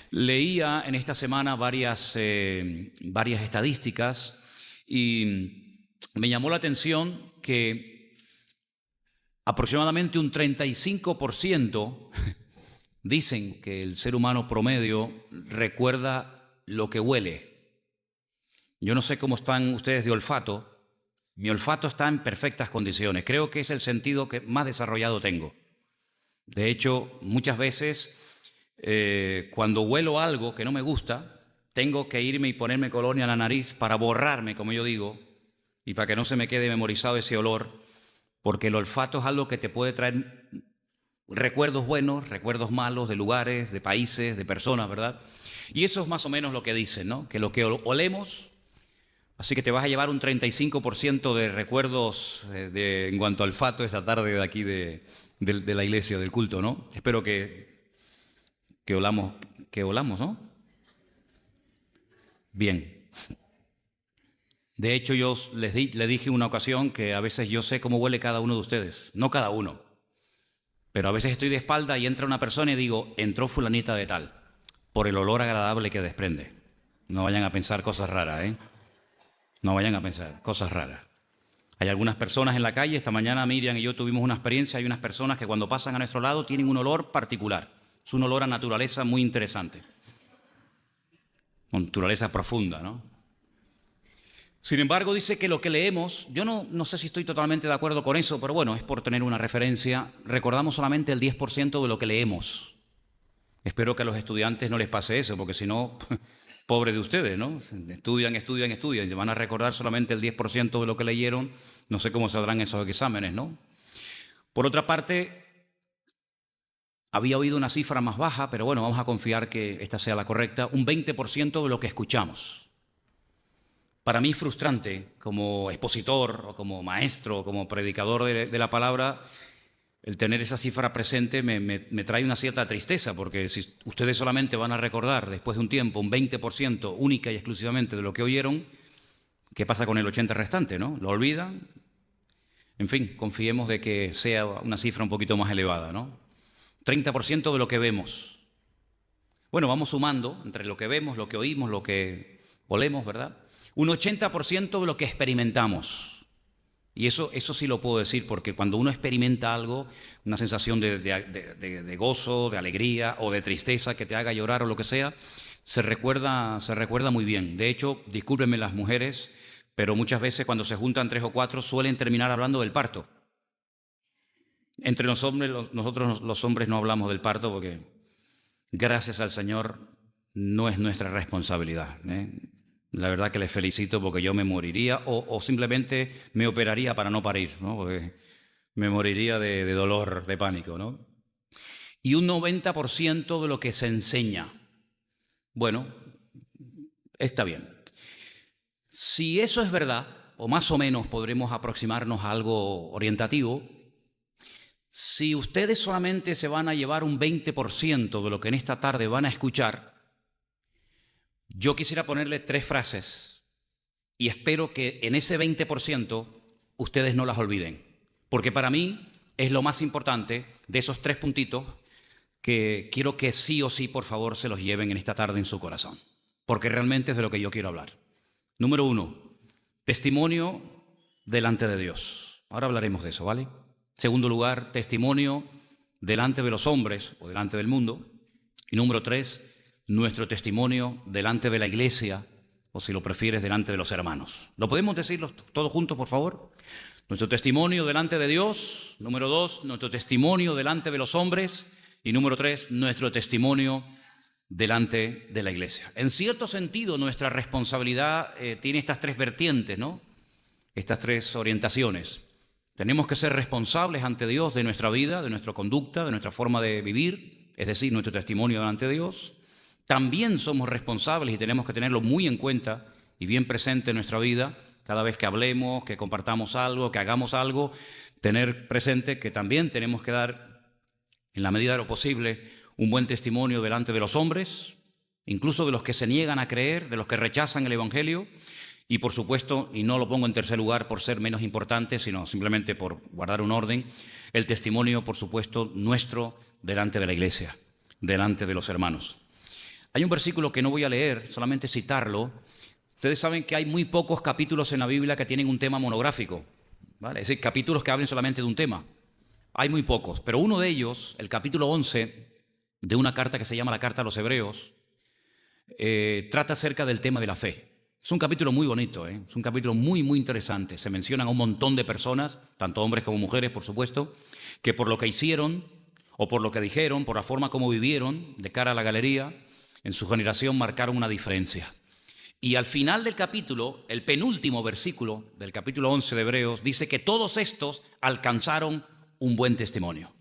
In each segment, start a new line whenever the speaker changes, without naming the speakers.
Leía en esta semana varias estadísticas y me llamó la atención que aproximadamente un 35% dicen que el ser humano promedio recuerda lo que huele. Yo no sé cómo están ustedes de olfato. Mi olfato está en perfectas condiciones. Creo que es el sentido que más desarrollado tengo. De hecho, muchas veces cuando huelo algo que no me gusta, tengo que irme y ponerme colonia en la nariz para borrarme, como yo digo, y para que no se me quede memorizado ese olor, porque el olfato es algo que te puede traer recuerdos buenos, recuerdos malos de lugares, de países, de personas, ¿verdad? Y eso es más o menos lo que dicen, ¿no? Que lo que olemos, así que te vas a llevar un 35% de recuerdos en cuanto al olfato esta tarde de aquí de la iglesia, del culto, ¿no? Espero que olamos, ¿no? Bien. De hecho, yo le dije en una ocasión que a veces yo sé cómo huele cada uno de ustedes. No cada uno. Pero a veces estoy de espalda y entra una persona y digo, entró fulanita de tal, por el olor agradable que desprende. No vayan a pensar cosas raras, ¿eh? No vayan a pensar cosas raras. Hay algunas personas en la calle, esta mañana Miriam y yo tuvimos una experiencia, hay unas personas que cuando pasan a nuestro lado tienen un olor particular. Es un olor a naturaleza muy interesante. Naturaleza profunda, ¿no? Sin embargo, dice que lo que leemos, yo no sé si estoy totalmente de acuerdo con eso, pero bueno, es por tener una referencia, recordamos solamente el 10% de lo que leemos. Espero que a los estudiantes no les pase eso, porque si no, pobre de ustedes, ¿no? Estudian, y van a recordar solamente el 10% de lo que leyeron, no sé cómo saldrán esos exámenes, ¿no? Por otra parte, había oído una cifra más baja, pero bueno, vamos a confiar que esta sea la correcta, un 20% de lo que escuchamos. Para mí es frustrante, como expositor, o como maestro, o como predicador de la palabra, el tener esa cifra presente me trae una cierta tristeza, porque si ustedes solamente van a recordar después de un tiempo un 20% única y exclusivamente de lo que oyeron, ¿qué pasa con el 80% restante, no? ¿Lo olvidan? En fin, confiemos de que sea una cifra un poquito más elevada, ¿no? 30% de lo que vemos. Bueno, vamos sumando entre lo que vemos, lo que oímos, lo que olemos, ¿verdad? Un 80% de lo que experimentamos. Y eso sí lo puedo decir, porque cuando uno experimenta algo, una sensación de gozo, de alegría o de tristeza que te haga llorar o lo que sea, se recuerda muy bien. De hecho, discúlpenme las mujeres, pero muchas veces cuando se juntan 3 o 4 suelen terminar hablando del parto. Entre los hombres, nosotros los hombres no hablamos del parto porque, gracias al Señor, no es nuestra responsabilidad, ¿eh? La verdad que les felicito porque yo me moriría o simplemente me operaría para no parir, ¿no? Porque me moriría de dolor, de pánico, ¿no? Y un 90% de lo que se enseña. Bueno, está bien. Si eso es verdad, o más o menos podremos aproximarnos a algo orientativo, si ustedes solamente se van a llevar un 20% de lo que en esta tarde van a escuchar, yo quisiera ponerle 3 frases y espero que en ese 20% ustedes no las olviden, porque para mí es lo más importante de esos 3 puntitos que quiero que sí o sí, por favor, se los lleven en esta tarde en su corazón, porque realmente es de lo que yo quiero hablar. Número 1, testimonio delante de Dios. Ahora hablaremos de eso, ¿vale? Segundo lugar, testimonio delante de los hombres o delante del mundo. Y número 3, nuestro testimonio delante de la iglesia, o si lo prefieres, delante de los hermanos. ¿Lo podemos decir todos juntos, por favor? Nuestro testimonio delante de Dios. Número 2, nuestro testimonio delante de los hombres. Y número 3, nuestro testimonio delante de la iglesia. En cierto sentido, nuestra responsabilidad tiene estas 3 vertientes, ¿no? Estas 3 orientaciones. Tenemos que ser responsables ante Dios de nuestra vida, de nuestra conducta, de nuestra forma de vivir, es decir, nuestro testimonio delante de Dios. También somos responsables y tenemos que tenerlo muy en cuenta y bien presente en nuestra vida, cada vez que hablemos, que compartamos algo, que hagamos algo, tener presente que también tenemos que dar, en la medida de lo posible, un buen testimonio delante de los hombres, incluso de los que se niegan a creer, de los que rechazan el Evangelio, Y por supuesto, y no lo pongo en tercer lugar por ser menos importante, sino simplemente por guardar un orden, el testimonio, por supuesto, nuestro delante de la iglesia, delante de los hermanos. Hay un versículo que no voy a leer, solamente citarlo. Ustedes saben que hay muy pocos capítulos en la Biblia que tienen un tema monográfico, ¿vale? Es decir, capítulos que hablen solamente de un tema. Hay muy pocos, pero uno de ellos, el capítulo 11 de una carta que se llama la Carta a los Hebreos, trata acerca del tema de la fe. Es un capítulo muy bonito, es un capítulo muy, muy interesante. Se mencionan a un montón de personas, tanto hombres como mujeres, por supuesto, que por lo que hicieron o por lo que dijeron, por la forma como vivieron de cara a la galería, en su generación marcaron una diferencia. Y al final del capítulo, el penúltimo versículo del capítulo 11 de Hebreos, dice que todos estos alcanzaron un buen testimonio.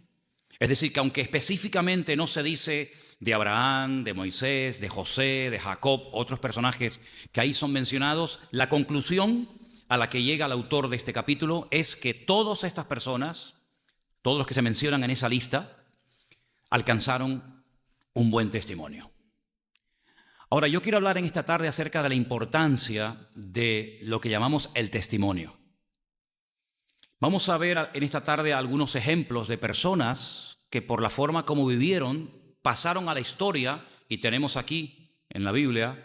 Es decir, que aunque específicamente no se dice de Abraham, de Moisés, de José, de Jacob, otros personajes que ahí son mencionados, la conclusión a la que llega el autor de este capítulo es que todas estas personas, todos los que se mencionan en esa lista, alcanzaron un buen testimonio. Ahora, yo quiero hablar en esta tarde acerca de la importancia de lo que llamamos el testimonio. Vamos a ver en esta tarde algunos ejemplos de personas que por la forma como vivieron pasaron a la historia, y tenemos aquí en la Biblia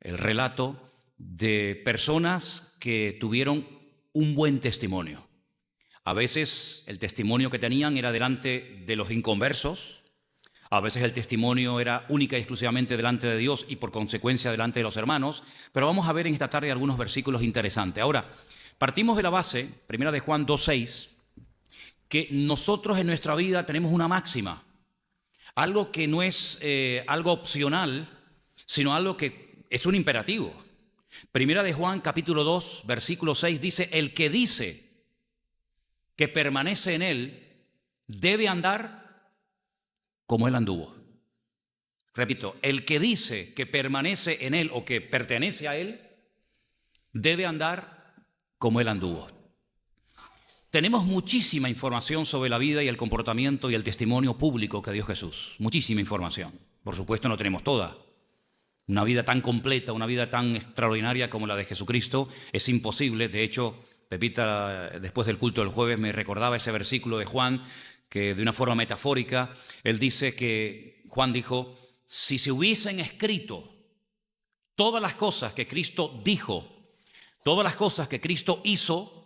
el relato de personas que tuvieron un buen testimonio. A veces el testimonio que tenían era delante de los inconversos, a veces el testimonio era única y exclusivamente delante de Dios y por consecuencia delante de los hermanos, pero vamos a ver en esta tarde algunos versículos interesantes. Ahora, partimos de la base, 1 de Juan 2:6, que nosotros en nuestra vida tenemos una máxima, algo que no es algo opcional, sino algo que es un imperativo. 1 de Juan capítulo 2, versículo 6 dice, el que dice que permanece en él debe andar como él anduvo. Repito, el que dice que permanece en él o que pertenece a él debe andar como él anduvo. Tenemos muchísima información sobre la vida y el comportamiento y el testimonio público que dio Jesús. Muchísima información. Por supuesto no tenemos toda. Una vida tan completa, una vida tan extraordinaria como la de Jesucristo es imposible. De hecho, Pepita, después del culto del jueves, me recordaba ese versículo de Juan, que de una forma metafórica, él dice que, Juan dijo, si se hubiesen escrito todas las cosas que Cristo dijo, todas las cosas que Cristo hizo,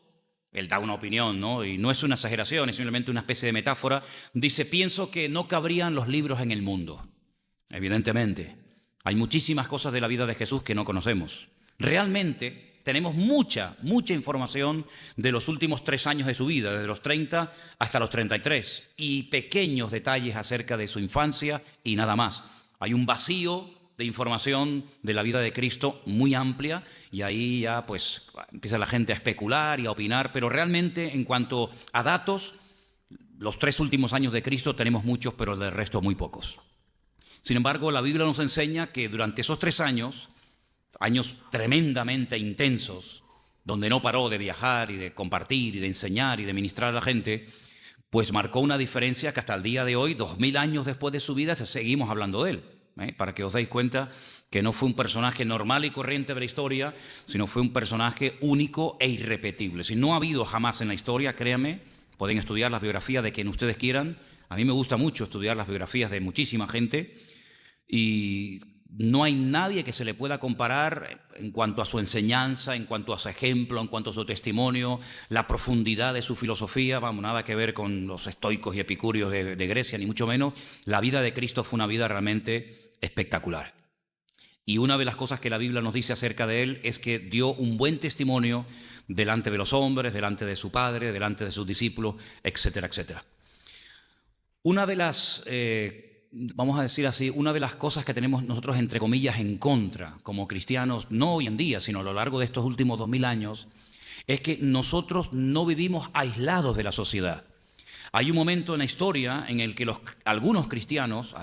él da una opinión, ¿no? Y no es una exageración, es simplemente una especie de metáfora. Dice, pienso que no cabrían los libros en el mundo. Evidentemente, hay muchísimas cosas de la vida de Jesús que no conocemos. Realmente tenemos mucha información de los últimos 3 años de su vida, desde los 30 hasta los 33, y pequeños detalles acerca de su infancia y nada más. Hay un vacío de información de la vida de Cristo muy amplia y ahí ya pues empieza la gente a especular y a opinar, pero realmente en cuanto a datos, los 3 últimos años de Cristo tenemos muchos, pero del resto muy pocos. Sin embargo, la Biblia nos enseña que durante esos 3 años, años tremendamente intensos, donde no paró de viajar y de compartir y de enseñar y de ministrar a la gente, pues marcó una diferencia que hasta el día de hoy, 2000 años después de su vida, seguimos hablando de él. Para que os deis cuenta que no fue un personaje normal y corriente de la historia, sino fue un personaje único e irrepetible. Si no ha habido jamás en la historia, créanme, pueden estudiar las biografías de quien ustedes quieran. A mí me gusta mucho estudiar las biografías de muchísima gente y no hay nadie que se le pueda comparar en cuanto a su enseñanza, en cuanto a su ejemplo, en cuanto a su testimonio, la profundidad de su filosofía. Vamos, nada que ver con los estoicos y epicúreos de Grecia, ni mucho menos. La vida de Cristo fue una vida realmente espectacular. Y una de las cosas que la Biblia nos dice acerca de él es que dio un buen testimonio delante de los hombres, delante de su padre, delante de sus discípulos, etcétera, etcétera. Una de las, vamos a decir así, una de las cosas que tenemos nosotros entre comillas en contra como cristianos, no hoy en día, sino a lo largo de estos últimos 2000 años, es que nosotros no vivimos aislados de la sociedad. Hay un momento en la historia en el que algunos cristianos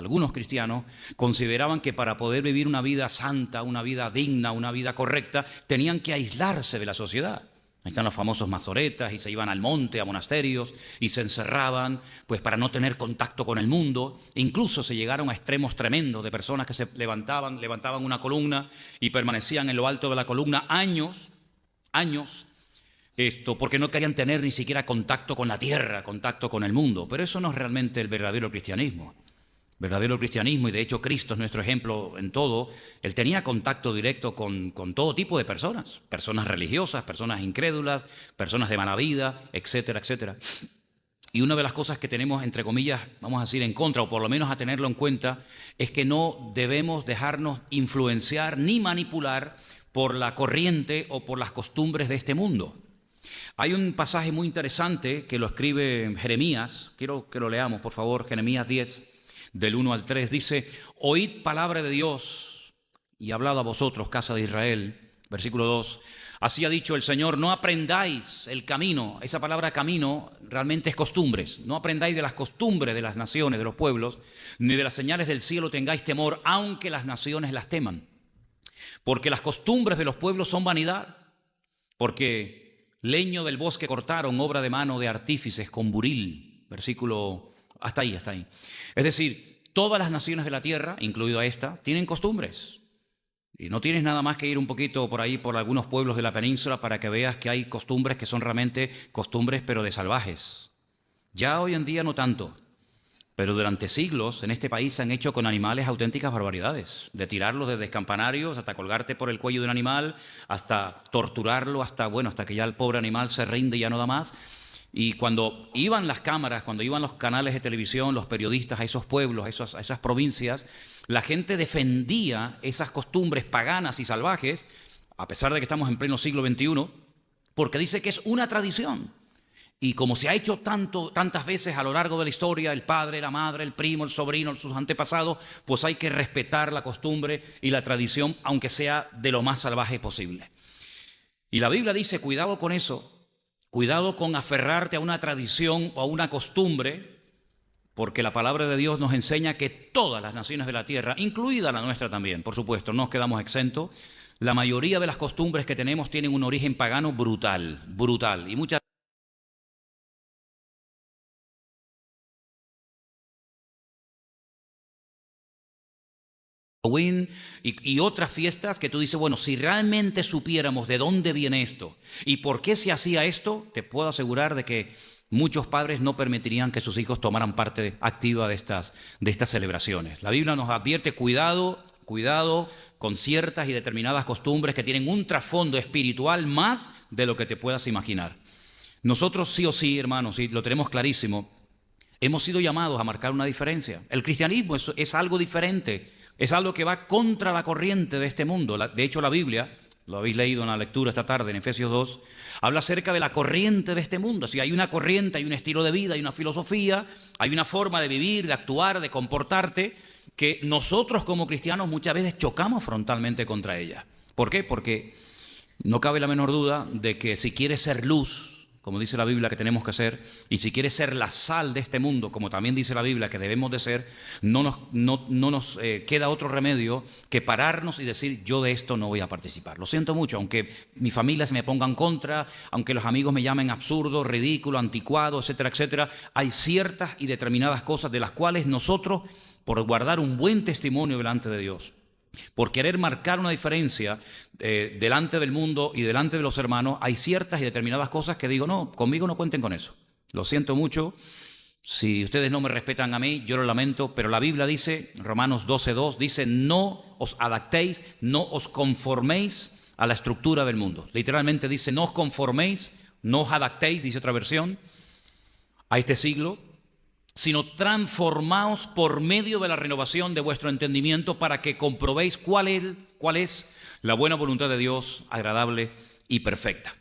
consideraban que para poder vivir una vida santa, una vida digna, una vida correcta, tenían que aislarse de la sociedad. Ahí están los famosos mazoretas y se iban al monte, a monasterios y se encerraban pues para no tener contacto con el mundo. Incluso se llegaron a extremos tremendos de personas que se levantaban una columna y permanecían en lo alto de la columna años, porque no querían tener ni siquiera contacto con la tierra, contacto con el mundo. Pero eso no es realmente el verdadero cristianismo. Verdadero cristianismo, y de hecho Cristo es nuestro ejemplo en todo. Él tenía contacto directo con todo tipo de personas, personas religiosas, personas incrédulas, personas de mala vida, etcétera, etcétera. Y una de las cosas que tenemos, entre comillas, vamos a decir en contra, o por lo menos a tenerlo en cuenta, es que no debemos dejarnos influenciar ni manipular por la corriente o por las costumbres de este mundo. Hay un pasaje muy interesante que lo escribe Jeremías, quiero que lo leamos, por favor, Jeremías 10, del 1 al 3, dice: oíd palabra de Dios y hablad a vosotros, casa de Israel. Versículo 2, así ha dicho el Señor, no aprendáis el camino. Esa palabra camino realmente es costumbres. No aprendáis de las costumbres de las naciones, de los pueblos, ni de las señales del cielo tengáis temor, aunque las naciones las teman. Porque las costumbres de los pueblos son vanidad, porque leño del bosque cortaron, obra de mano de artífices con buril. Versículo, hasta ahí. Es decir, todas las naciones de la tierra, incluido a esta, tienen costumbres. Y no tienes nada más que ir un poquito por ahí, por algunos pueblos de la península, para que veas que hay costumbres que son realmente costumbres, pero de salvajes. Ya hoy en día no tanto, pero durante siglos en este país se han hecho con animales auténticas barbaridades. De tirarlos desde campanarios hasta colgarte por el cuello de un animal, hasta torturarlo, hasta que ya el pobre animal se rinde y ya no da más. Y cuando iban las cámaras, cuando iban los canales de televisión, los periodistas a esos pueblos, a esas provincias, la gente defendía esas costumbres paganas y salvajes, a pesar de que estamos en pleno siglo XXI, porque dice que es una tradición. Y como se ha hecho tantas veces a lo largo de la historia, el padre, la madre, el primo, el sobrino, sus antepasados, pues hay que respetar la costumbre y la tradición, aunque sea de lo más salvaje posible. Y la Biblia dice, cuidado con eso. Cuidado con aferrarte a una tradición o a una costumbre, porque la palabra de Dios nos enseña que todas las naciones de la tierra, incluida la nuestra también, por supuesto, no nos quedamos exentos, la mayoría de las costumbres que tenemos tienen un origen pagano brutal, y muchas y otras fiestas que tú dices, bueno, si realmente supiéramos de dónde viene esto y por qué se hacía esto, te puedo asegurar de que muchos padres no permitirían que sus hijos tomaran parte activa de estas celebraciones. La Biblia nos advierte, cuidado con ciertas y determinadas costumbres que tienen un trasfondo espiritual más de lo que te puedas imaginar. Nosotros sí o sí, hermanos, y lo tenemos clarísimo, hemos sido llamados a marcar una diferencia. El cristianismo es algo diferente. Es algo que va contra la corriente de este mundo. De hecho, la Biblia, lo habéis leído en la lectura esta tarde en Efesios 2, habla acerca de la corriente de este mundo. Si hay una corriente, hay un estilo de vida, hay una filosofía, hay una forma de vivir, de actuar, de comportarte, que nosotros como cristianos muchas veces chocamos frontalmente contra ella. ¿Por qué? Porque no cabe la menor duda de que si quieres ser luz, como dice la Biblia que tenemos que ser, y si quieres ser la sal de este mundo, como también dice la Biblia que debemos de ser, no nos queda otro remedio que pararnos y decir, yo de esto no voy a participar. Lo siento mucho, aunque mi familia se me ponga en contra, aunque los amigos me llamen absurdo, ridículo, anticuado, etcétera, etcétera, hay ciertas y determinadas cosas de las cuales nosotros, por guardar un buen testimonio delante de Dios, por querer marcar una diferencia delante del mundo y delante de los hermanos, hay ciertas y determinadas cosas que digo, no, conmigo no cuenten con eso. Lo siento mucho, si ustedes no me respetan a mí, yo lo lamento, pero la Biblia dice, Romanos 12:2, dice, no os adaptéis, no os conforméis a la estructura del mundo. Literalmente dice, no os conforméis, no os adaptéis, dice otra versión, a este siglo, sino transformaos por medio de la renovación de vuestro entendimiento para que comprobéis cuál es la buena voluntad de Dios, agradable y perfecta.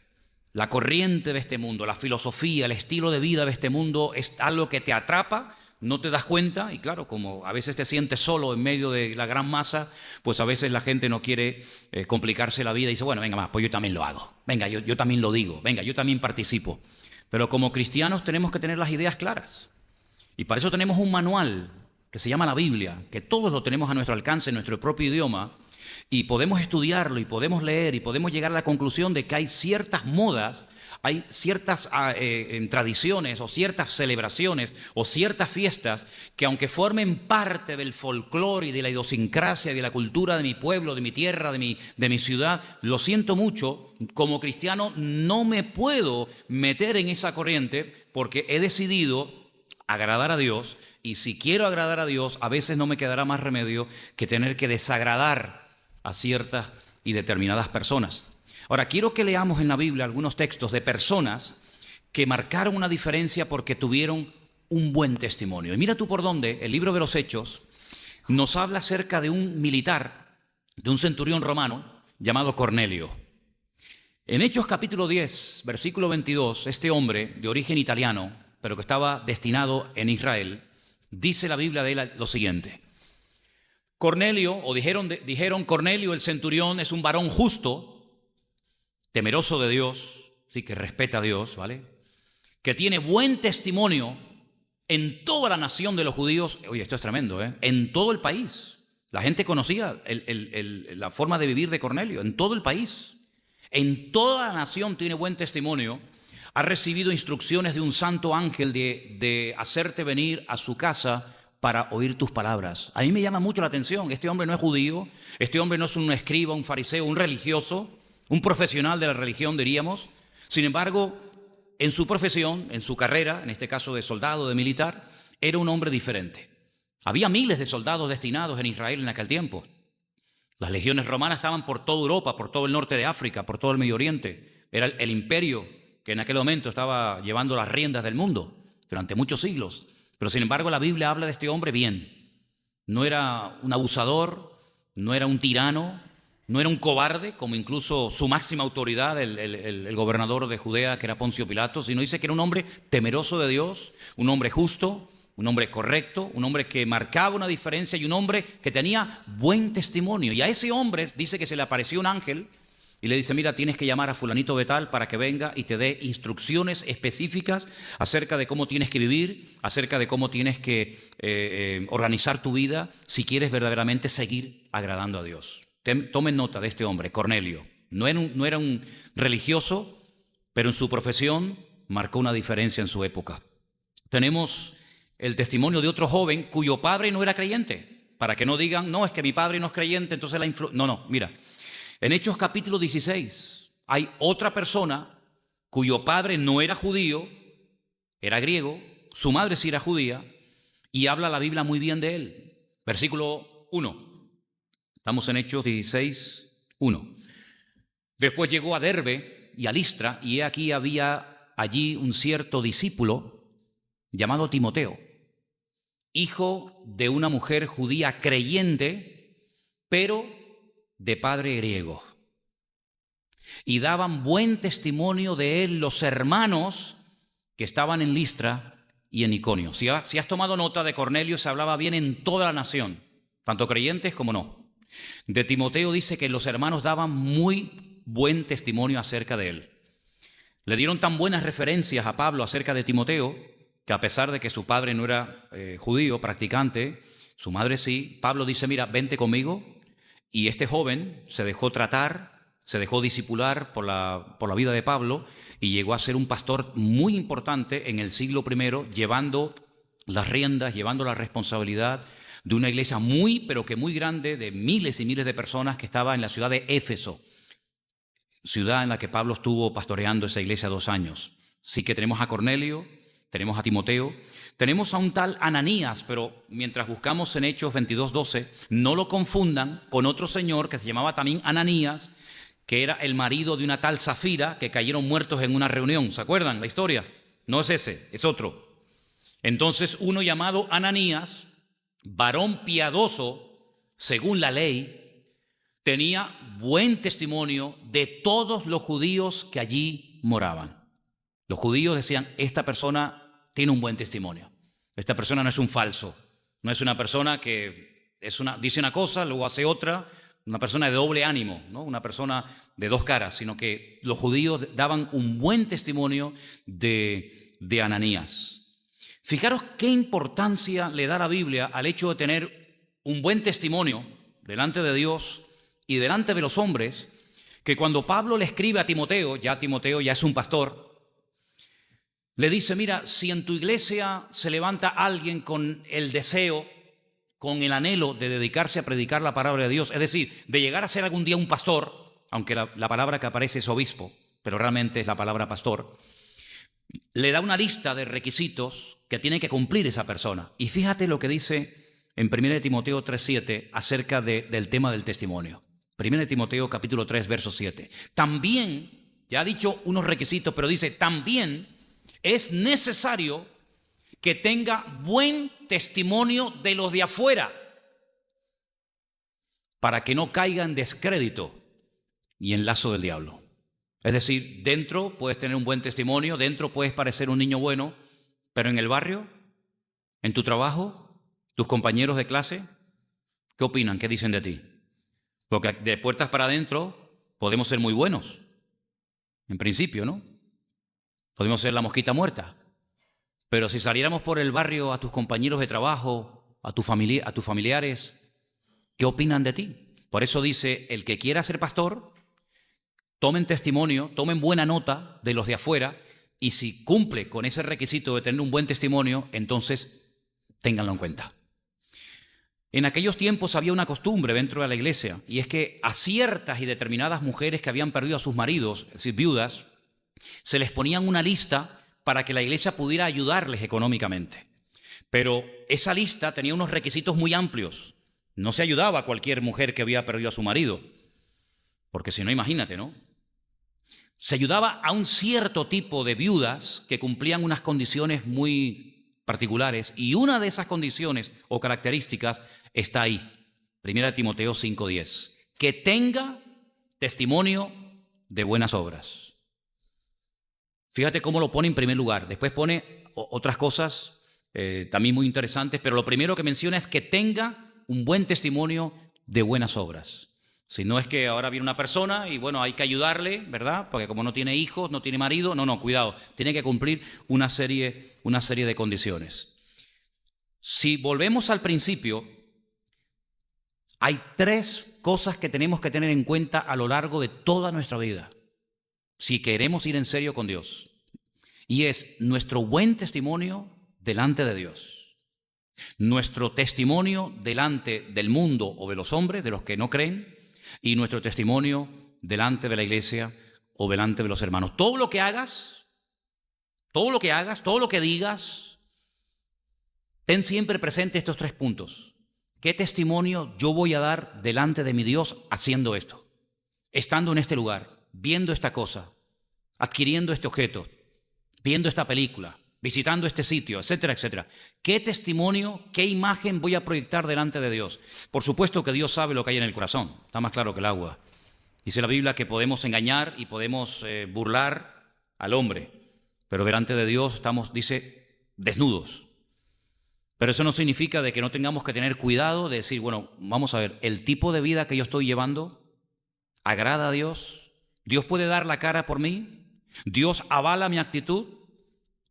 La corriente de este mundo, la filosofía, el estilo de vida de este mundo es algo que te atrapa, no te das cuenta, y claro, como a veces te sientes solo en medio de la gran masa, pues a veces la gente no quiere complicarse la vida y dice, bueno, venga más, pues yo también lo hago, venga, yo también lo digo, venga, yo también participo. Pero como cristianos tenemos que tener las ideas claras. Y para eso tenemos un manual que se llama la Biblia, que todos lo tenemos a nuestro alcance en nuestro propio idioma, Y podemos estudiarlo y podemos leer y podemos llegar a la conclusión de que hay ciertas modas, hay ciertas tradiciones o ciertas celebraciones o ciertas fiestas que, aunque formen parte del folclore y de la idiosincrasia y de la cultura de mi pueblo, de mi tierra, de mi ciudad, lo siento mucho, como cristiano no me puedo meter en esa corriente porque he decidido agradar a Dios, y si quiero agradar a Dios, a veces no me quedará más remedio que tener que desagradar a ciertas y determinadas personas. Ahora, quiero que leamos en la Biblia algunos textos de personas que marcaron una diferencia porque tuvieron un buen testimonio. Y mira tú por dónde el libro de los Hechos nos habla acerca de un militar, de un centurión romano llamado Cornelio. En Hechos capítulo 10, versículo 22, este hombre de origen italiano, pero que estaba destinado en Israel, dice la Biblia de él lo siguiente. Cornelio, o dijeron, Cornelio el centurión es un varón justo, temeroso de Dios, sí, que respeta a Dios, ¿vale? Que tiene buen testimonio en toda la nación de los judíos. Oye, esto es tremendo, ¿eh? En todo el país. La gente conocía la forma de vivir de Cornelio, en todo el país. En toda la nación tiene buen testimonio. Ha recibido instrucciones de un santo ángel de hacerte venir a su casa para oír tus palabras. A mí me llama mucho la atención. Este hombre no es judío, este hombre no es un escriba, un fariseo, un religioso, un profesional de la religión, diríamos. Sin embargo, en su profesión, en su carrera, en este caso de soldado, de militar, era un hombre diferente. Había miles de soldados destinados en Israel en aquel tiempo. Las legiones romanas estaban por toda Europa, por todo el norte de África, por todo el Medio Oriente. Era el imperio que en aquel momento estaba llevando las riendas del mundo durante muchos siglos. Pero sin embargo la Biblia habla de este hombre bien. No era un abusador, no era un tirano, no era un cobarde, como incluso su máxima autoridad, el gobernador de Judea, que era Poncio Pilato, sino dice que era un hombre temeroso de Dios, un hombre justo, un hombre correcto, un hombre que marcaba una diferencia y un hombre que tenía buen testimonio. Y a ese hombre dice que se le apareció un ángel y le dice, mira, tienes que llamar a fulanito de tal para que venga y te dé instrucciones específicas acerca de cómo tienes que vivir, acerca de cómo tienes que organizar tu vida si quieres verdaderamente seguir agradando a Dios. Tomen nota de este hombre, Cornelio. No era un religioso, pero en su profesión marcó una diferencia en su época. Tenemos el testimonio de otro joven cuyo padre no era creyente, para que no digan, no, es que mi padre no es creyente, entonces No, mira. En Hechos capítulo 16 hay otra persona cuyo padre no era judío, era griego, su madre sí era judía, y habla la Biblia muy bien de él. Versículo 1. Estamos en Hechos 16, 1. Después llegó a Derbe y a Listra, y he aquí había allí un cierto discípulo llamado Timoteo, hijo de una mujer judía creyente, pero de padre griego. Y daban buen testimonio de él los hermanos que estaban en Listra y en Iconio. Si has tomado nota de Cornelio, se hablaba bien en toda la nación, tanto creyentes como no. De Timoteo dice que los hermanos daban muy buen testimonio acerca de él. Le dieron tan buenas referencias a Pablo acerca de Timoteo, que a pesar de que su padre no era judío, practicante, su madre sí, Pablo dice, mira, vente conmigo. Y este joven se dejó tratar, se dejó discipular por la vida de Pablo y llegó a ser un pastor muy importante en el siglo I, llevando las riendas, llevando la responsabilidad de una iglesia muy, pero que muy grande, de miles y miles de personas que estaba en la ciudad de Éfeso, ciudad en la que Pablo estuvo pastoreando esa iglesia 2 años. Así que tenemos a Cornelio, tenemos a Timoteo, tenemos a un tal Ananías, pero mientras buscamos en Hechos 22:12, no lo confundan con otro señor que se llamaba también Ananías, que era el marido de una tal Safira, que cayeron muertos en una reunión. ¿Se acuerdan la historia? No es ese, es otro. Entonces, uno llamado Ananías, varón piadoso según la ley, tenía buen testimonio de todos los judíos que allí moraban. Los judíos decían, esta persona tiene un buen testimonio. Esta persona no es un falso, no es una persona que dice una cosa, luego hace otra, una persona de doble ánimo, ¿no? Una persona de 2 caras, sino que los judíos daban un buen testimonio de Ananías. Fijaros qué importancia le da la Biblia al hecho de tener un buen testimonio delante de Dios y delante de los hombres, que cuando Pablo le escribe a Timoteo ya es un pastor, le dice, mira, si en tu iglesia se levanta alguien con el deseo, con el anhelo de dedicarse a predicar la palabra de Dios, es decir, de llegar a ser algún día un pastor, aunque la palabra que aparece es obispo, pero realmente es la palabra pastor, le da una lista de requisitos que tiene que cumplir esa persona. Y fíjate lo que dice en 1 Timoteo 3:7 acerca del tema del testimonio. 1 Timoteo capítulo 3, verso 7. También, ya ha dicho unos requisitos, pero dice, también es necesario que tenga buen testimonio de los de afuera, para que no caiga en descrédito y en lazo del diablo. Es decir, dentro puedes tener un buen testimonio, dentro puedes parecer un niño bueno, pero en el barrio, en tu trabajo, tus compañeros de clase, ¿qué opinan? ¿Qué dicen de ti? Porque de puertas para adentro podemos ser muy buenos, en principio, ¿no? Podemos ser la mosquita muerta. Pero si saliéramos por el barrio a tus compañeros de trabajo, a tus familiares, ¿qué opinan de ti? Por eso dice, el que quiera ser pastor, tomen testimonio, tomen buena nota de los de afuera, y si cumple con ese requisito de tener un buen testimonio, entonces ténganlo en cuenta. En aquellos tiempos había una costumbre dentro de la iglesia, y es que a ciertas y determinadas mujeres que habían perdido a sus maridos, es decir, viudas, se les ponían una lista para que la iglesia pudiera ayudarles económicamente. Pero esa lista tenía unos requisitos muy amplios. No se ayudaba a cualquier mujer que había perdido a su marido, porque si no, imagínate, ¿no? Se ayudaba a un cierto tipo de viudas que cumplían unas condiciones muy particulares, y una de esas condiciones o características está ahí, 1 Timoteo 5:10, que tenga testimonio de buenas obras. Fíjate cómo lo pone en primer lugar. Después pone otras cosas también muy interesantes, pero lo primero que menciona es que tenga un buen testimonio de buenas obras. Si no es que ahora viene una persona y bueno, hay que ayudarle, ¿verdad? Porque como no tiene hijos, no tiene marido, no, cuidado. Tiene que cumplir una serie de condiciones. Si volvemos al principio, hay 3 cosas que tenemos que tener en cuenta a lo largo de toda nuestra vida, si queremos ir en serio con Dios. Y es nuestro buen testimonio delante de Dios, nuestro testimonio delante del mundo o de los hombres, de los que no creen, y nuestro testimonio delante de la iglesia o delante de los hermanos. Todo lo que hagas, todo lo que digas, ten siempre presente estos 3 puntos. ¿Qué testimonio yo voy a dar delante de mi Dios haciendo esto? Estando en este lugar, viendo esta cosa, adquiriendo este objeto, viendo esta película, visitando este sitio, etcétera, etcétera. ¿Qué testimonio, qué imagen voy a proyectar delante de Dios? Por supuesto que Dios sabe lo que hay en el corazón, está más claro que el agua. Dice la Biblia que podemos engañar y podemos burlar al hombre, pero delante de Dios estamos, dice, desnudos. Pero eso no significa de que no tengamos que tener cuidado de decir, bueno, vamos a ver, el tipo de vida que yo estoy llevando agrada a Dios. Dios puede dar la cara por mí. Dios avala mi actitud.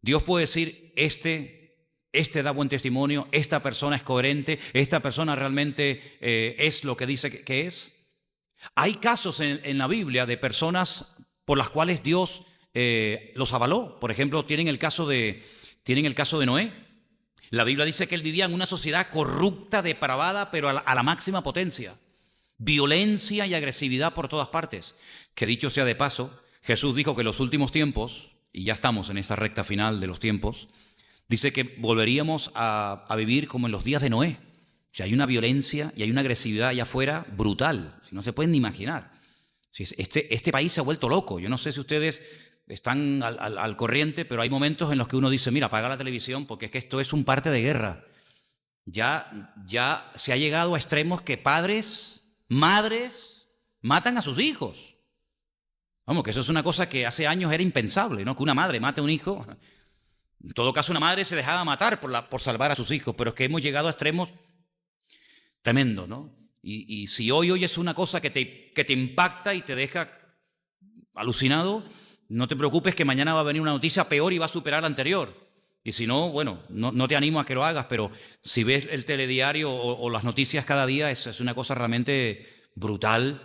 Dios puede decir, este da buen testimonio, esta persona es coherente, esta persona realmente es lo que dice que es. Hay casos en la Biblia de personas por las cuales Dios los avaló. Por ejemplo, tienen el caso de Noé. La Biblia dice que él vivía en una sociedad corrupta, depravada, pero a la máxima potencia. Violencia y agresividad por todas partes. Que dicho sea de paso, Jesús dijo que en los últimos tiempos, y ya estamos en esa recta final de los tiempos, dice que volveríamos a vivir como en los días de Noé. O sea, hay una violencia y hay una agresividad allá afuera brutal, si no se pueden ni imaginar. Este país se ha vuelto loco. Yo no sé si ustedes están al corriente, pero hay momentos en los que uno dice, mira, apaga la televisión porque es que esto es un parte de guerra. Ya se ha llegado a extremos que padres, madres, matan a sus hijos. Vamos, que eso es una cosa que hace años era impensable, ¿no? Que una madre mate a un hijo. En todo caso, una madre se dejaba matar por salvar a sus hijos, pero es que hemos llegado a extremos tremendos, ¿no? Y si hoy oyes una cosa que te impacta y te deja alucinado, no te preocupes que mañana va a venir una noticia peor y va a superar la anterior. Y si no, bueno, no te animo a que lo hagas, pero si ves el telediario o las noticias cada día, es una cosa realmente brutal,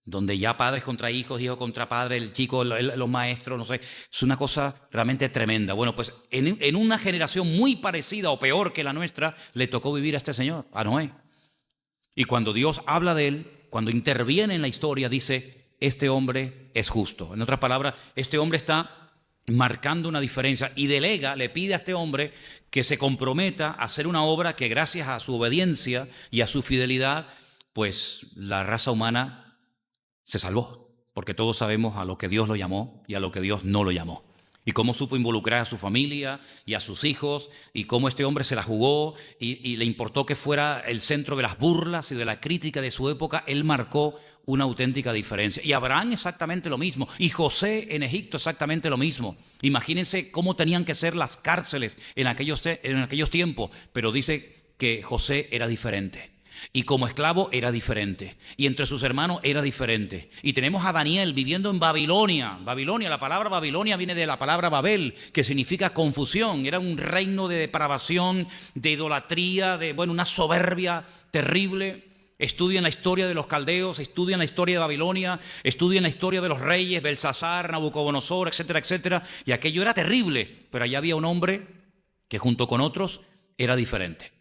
donde ya padres contra hijos, hijos contra padres, el chico, los maestros, no sé, es una cosa realmente tremenda. Bueno, pues en una generación muy parecida o peor que la nuestra, le tocó vivir a este señor, a Noé. Y cuando Dios habla de él, cuando interviene en la historia, dice, este hombre es justo. En otras palabras, este hombre está marcando una diferencia y delega, le pide a este hombre que se comprometa a hacer una obra que gracias a su obediencia y a su fidelidad, pues la raza humana se salvó, porque todos sabemos a lo que Dios lo llamó y a lo que Dios no lo llamó. Y cómo supo involucrar a su familia y a sus hijos, y cómo este hombre se la jugó y le importó que fuera el centro de las burlas y de la crítica de su época. Él marcó una auténtica diferencia. Y Abraham exactamente lo mismo, y José en Egipto exactamente lo mismo. Imagínense cómo tenían que ser las cárceles en aquellos tiempos, pero dice que José era diferente. Y como esclavo era diferente. Y entre sus hermanos era diferente. Y tenemos a Daniel viviendo en Babilonia. Babilonia, la palabra Babilonia viene de la palabra Babel, que significa confusión. Era un reino de depravación, de idolatría, de una soberbia terrible. Estudian la historia de los caldeos, estudian la historia de Babilonia, estudian la historia de los reyes, Belsasar, Nabucodonosor, etcétera, etcétera. Y aquello era terrible. Pero allá había un hombre que junto con otros era diferente.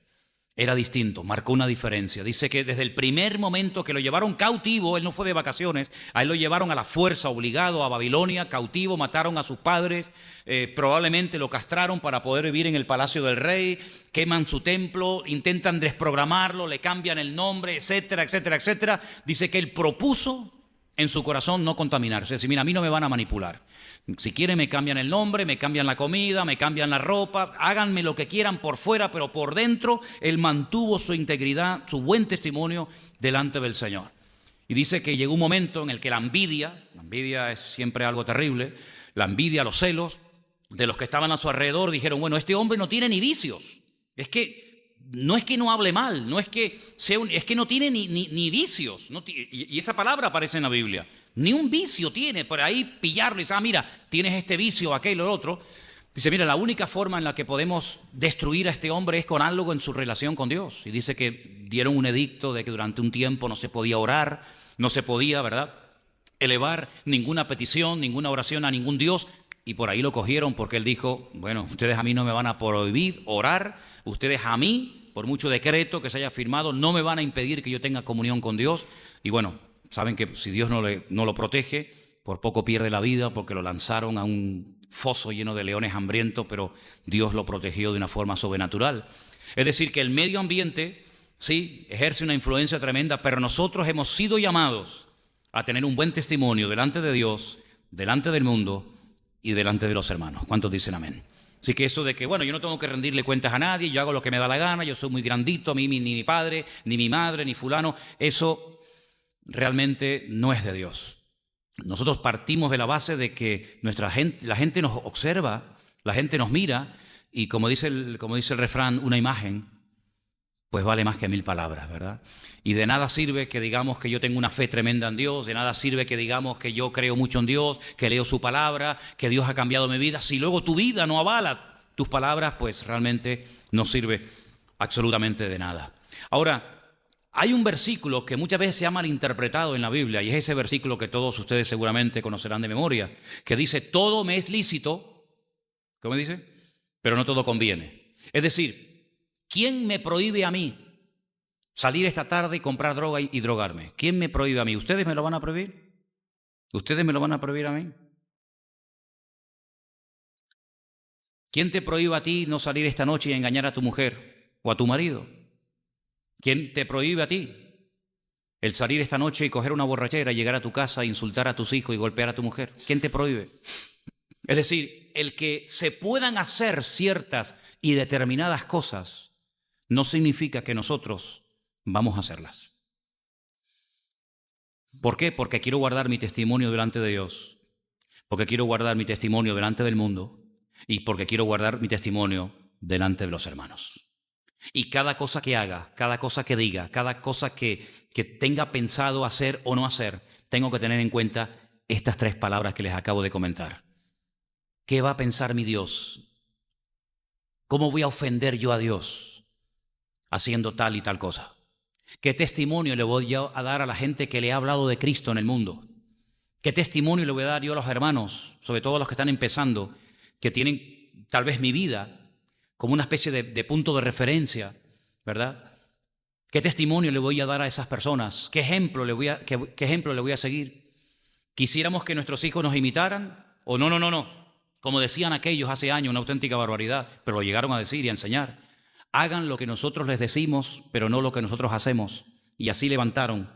Era distinto, marcó una diferencia. Dice que desde el primer momento que lo llevaron cautivo, él no fue de vacaciones, a él lo llevaron a la fuerza, obligado a Babilonia, cautivo, mataron a sus padres, probablemente lo castraron para poder vivir en el palacio del rey, queman su templo, intentan desprogramarlo, le cambian el nombre, etcétera, etcétera, etcétera. Dice que él propuso en su corazón no contaminarse. Es decir, mira, a mí no me van a manipular. Si quieren me cambian el nombre, me cambian la comida, me cambian la ropa, háganme lo que quieran por fuera, pero por dentro él mantuvo su integridad, su buen testimonio delante del Señor. Y dice que llegó un momento en el que la envidia es siempre algo terrible, la envidia, los celos de los que estaban a su alrededor dijeron, bueno, este hombre no tiene ni vicios, no es que no hable mal, no es que sea es que no tiene ni vicios, y esa palabra aparece en la Biblia. Ni un vicio tiene, por ahí pillarlo y dice, mira, tienes este vicio, aquel o otro. Dice, mira, la única forma en la que podemos destruir a este hombre es con algo en su relación con Dios. Y dice que dieron un edicto de que durante un tiempo no se podía orar, no se podía, ¿verdad?, elevar ninguna petición, ninguna oración a ningún Dios. Y por ahí lo cogieron porque él dijo, bueno, ustedes a mí no me van a prohibir orar, ustedes a mí, por mucho decreto que se haya firmado, no me van a impedir que yo tenga comunión con Dios. Y bueno, saben que si Dios no lo protege, por poco pierde la vida porque lo lanzaron a un foso lleno de leones hambrientos, pero Dios lo protegió de una forma sobrenatural. Es decir, que el medio ambiente, sí, ejerce una influencia tremenda, pero nosotros hemos sido llamados a tener un buen testimonio delante de Dios, delante del mundo y delante de los hermanos. ¿Cuántos dicen amén? Así que eso de que, bueno, yo no tengo que rendirle cuentas a nadie, yo hago lo que me da la gana, yo soy muy grandito, a mí ni mi padre, ni mi madre, ni fulano, eso realmente no es de Dios. Nosotros partimos de la base de que la gente nos observa, la gente nos mira y como dice el refrán, una imagen pues vale más que 1000 palabras, ¿verdad? Y de nada sirve que digamos que yo tengo una fe tremenda en Dios, de nada sirve que digamos que yo creo mucho en Dios, que leo su palabra, que Dios ha cambiado mi vida. Si luego tu vida no avala tus palabras, pues realmente no sirve absolutamente de nada. Ahora, hay un versículo que muchas veces se ha malinterpretado en la Biblia, y es ese versículo que todos ustedes seguramente conocerán de memoria, que dice, todo me es lícito, ¿cómo dice? Pero no todo conviene. Es decir, ¿quién me prohíbe a mí salir esta tarde y comprar droga y drogarme? ¿Quién me prohíbe a mí? ¿Ustedes me lo van a prohibir? ¿Ustedes me lo van a prohibir a mí? ¿Quién te prohíbe a ti no salir esta noche y engañar a tu mujer o a tu marido? ¿Quién te prohíbe a ti el salir esta noche y coger una borrachera, llegar a tu casa, insultar a tus hijos y golpear a tu mujer? ¿Quién te prohíbe? Es decir, el que se puedan hacer ciertas y determinadas cosas no significa que nosotros vamos a hacerlas. ¿Por qué? Porque quiero guardar mi testimonio delante de Dios, porque quiero guardar mi testimonio delante del mundo y porque quiero guardar mi testimonio delante de los hermanos. Y cada cosa que haga, cada cosa que diga, cada cosa que tenga pensado hacer o no hacer, tengo que tener en cuenta estas 3 palabras que les acabo de comentar. ¿Qué va a pensar mi Dios? ¿Cómo voy a ofender yo a Dios haciendo tal y tal cosa? ¿Qué testimonio le voy yo a dar a la gente que le he hablado de Cristo en el mundo? ¿Qué testimonio le voy a dar yo a los hermanos, sobre todo a los que están empezando, que tienen tal vez mi vida como una especie de punto de referencia, ¿verdad? ¿Qué testimonio le voy a dar a esas personas? ¿Qué ejemplo le voy a seguir? ¿Quisiéramos que nuestros hijos nos imitaran? ¿O no? Como decían aquellos hace años, una auténtica barbaridad, pero lo llegaron a decir y a enseñar. Hagan lo que nosotros les decimos, pero no lo que nosotros hacemos. Y así levantaron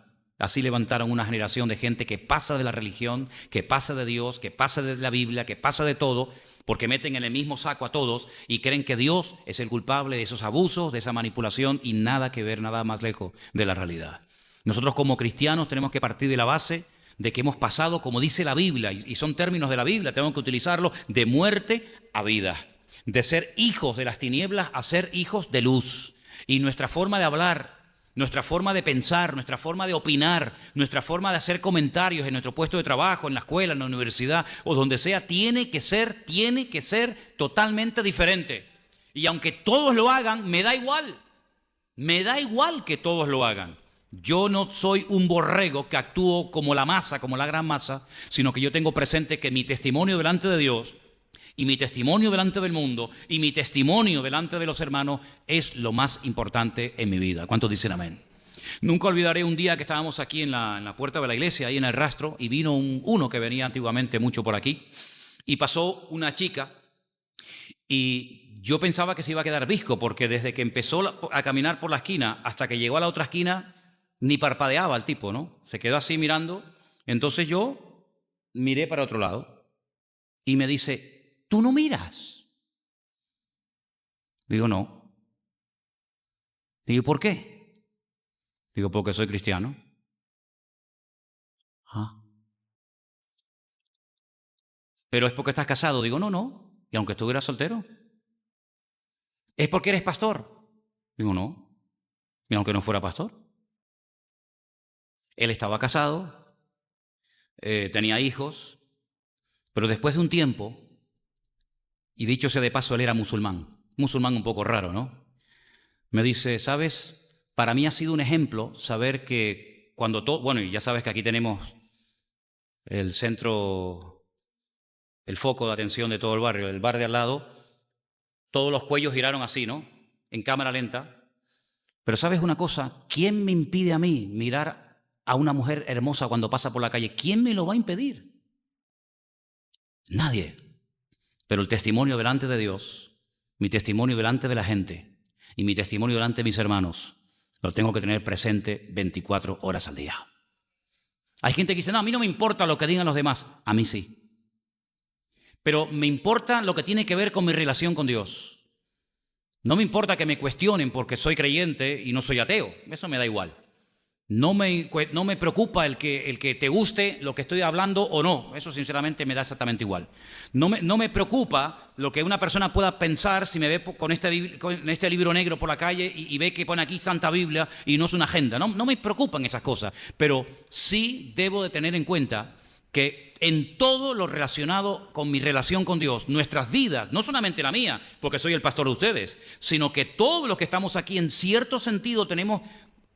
una generación de gente que pasa de la religión, que pasa de Dios, que pasa de la Biblia, que pasa de todo, porque meten en el mismo saco a todos y creen que Dios es el culpable de esos abusos, de esa manipulación y nada que ver, nada más lejos de la realidad. Nosotros como cristianos tenemos que partir de la base de que hemos pasado, como dice la Biblia, y son términos de la Biblia, tengo que utilizarlo, de muerte a vida, de ser hijos de las tinieblas a ser hijos de luz. Y nuestra forma de hablar, nuestra forma de pensar, nuestra forma de opinar, nuestra forma de hacer comentarios en nuestro puesto de trabajo, en la escuela, en la universidad o donde sea, tiene que ser totalmente diferente. Y aunque todos lo hagan, me da igual que todos lo hagan. Yo no soy un borrego que actúo como la masa, como la gran masa, sino que yo tengo presente que mi testimonio delante de Dios y mi testimonio delante del mundo y mi testimonio delante de los hermanos es lo más importante en mi vida. ¿Cuántos dicen amén? Nunca olvidaré un día que estábamos aquí en la puerta de la iglesia, ahí en el rastro, y vino uno que venía antiguamente mucho por aquí, y pasó una chica, y yo pensaba que se iba a quedar visco, porque desde que empezó a caminar por la esquina hasta que llegó a la otra esquina, ni parpadeaba el tipo, ¿no? Se quedó así mirando. Entonces yo miré para otro lado y me dice, ¿tú no miras? Digo, no. Digo, ¿por qué? Digo, porque soy cristiano. Ah. ¿Pero es porque estás casado? Digo, no. ¿Y aunque estuviera soltero? ¿Es porque eres pastor? Digo, no. ¿Y aunque no fuera pastor? Él estaba casado, tenía hijos, pero después de un tiempo, y dicho sea de paso, él era musulmán un poco raro, ¿no? Me dice, ¿sabes? Para mí ha sido un ejemplo saber que cuando todo, bueno, y ya sabes que aquí tenemos el centro, el foco de atención de todo el barrio, el bar de al lado, todos los cuellos giraron así, ¿no? En cámara lenta. Pero ¿sabes una cosa? ¿Quién me impide a mí mirar a una mujer hermosa cuando pasa por la calle? ¿Quién me lo va a impedir? Nadie. Pero el testimonio delante de Dios, mi testimonio delante de la gente y mi testimonio delante de mis hermanos, lo tengo que tener presente 24 horas al día. Hay gente que dice, no, a mí no me importa lo que digan los demás. A mí sí. Pero me importa lo que tiene que ver con mi relación con Dios. No me importa que me cuestionen porque soy creyente y no soy ateo. Eso me da igual. No me preocupa el que te guste lo que estoy hablando o no. Eso sinceramente me da exactamente igual. No me preocupa lo que una persona pueda pensar si me ve con este libro negro por la calle y ve que pone aquí Santa Biblia y no es una agenda. No me preocupan esas cosas. Pero sí debo de tener en cuenta que en todo lo relacionado con mi relación con Dios, nuestras vidas, no solamente la mía, porque soy el pastor de ustedes, sino que todos los que estamos aquí en cierto sentido tenemos,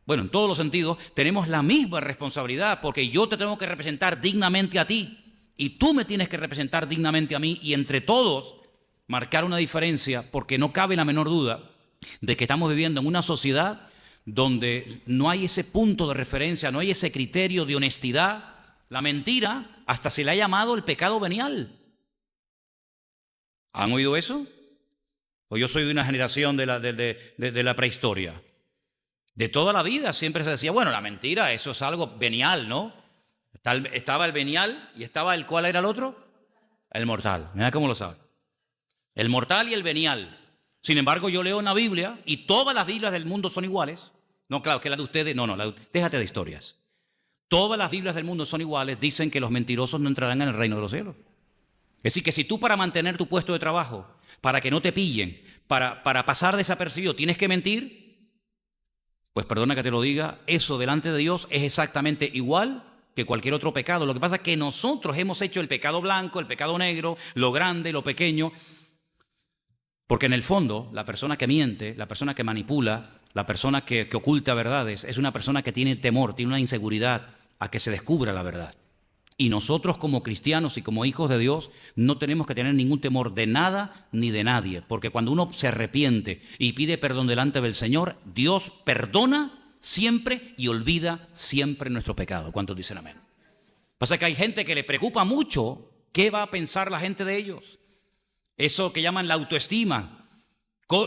bueno, en todos los sentidos, tenemos la misma responsabilidad, porque yo te tengo que representar dignamente a ti y tú me tienes que representar dignamente a mí y entre todos marcar una diferencia, porque no cabe la menor duda de que estamos viviendo en una sociedad donde no hay ese punto de referencia, no hay ese criterio de honestidad. La mentira hasta se le ha llamado el pecado venial. ¿Han oído eso? ¿O yo soy de una generación de la prehistoria? De toda la vida siempre se decía, bueno, la mentira, eso es algo venial, ¿no? Estaba el venial y estaba el, ¿cuál era el otro? El mortal. Mira cómo lo sabe. El mortal y el venial. Sin embargo, yo leo en la Biblia y todas las Biblias del mundo son iguales. No, claro, que la de ustedes, déjate de historias. Todas las Biblias del mundo son iguales, dicen que los mentirosos no entrarán en el reino de los cielos. Es decir, que si tú para mantener tu puesto de trabajo, para que no te pillen, para pasar desapercibido, tienes que mentir, pues perdona que te lo diga, eso delante de Dios es exactamente igual que cualquier otro pecado. Lo que pasa es que nosotros hemos hecho el pecado blanco, el pecado negro, lo grande, lo pequeño. Porque en el fondo, la persona que miente, la persona que manipula, la persona que oculta verdades, es una persona que tiene temor, tiene una inseguridad a que se descubra la verdad. Y nosotros como cristianos y como hijos de Dios no tenemos que tener ningún temor de nada ni de nadie, porque cuando uno se arrepiente y pide perdón delante del Señor, Dios perdona siempre y olvida siempre nuestro pecado. ¿Cuántos dicen amén? Pasa que hay gente que le preocupa mucho qué va a pensar la gente de ellos. Eso que llaman la autoestima.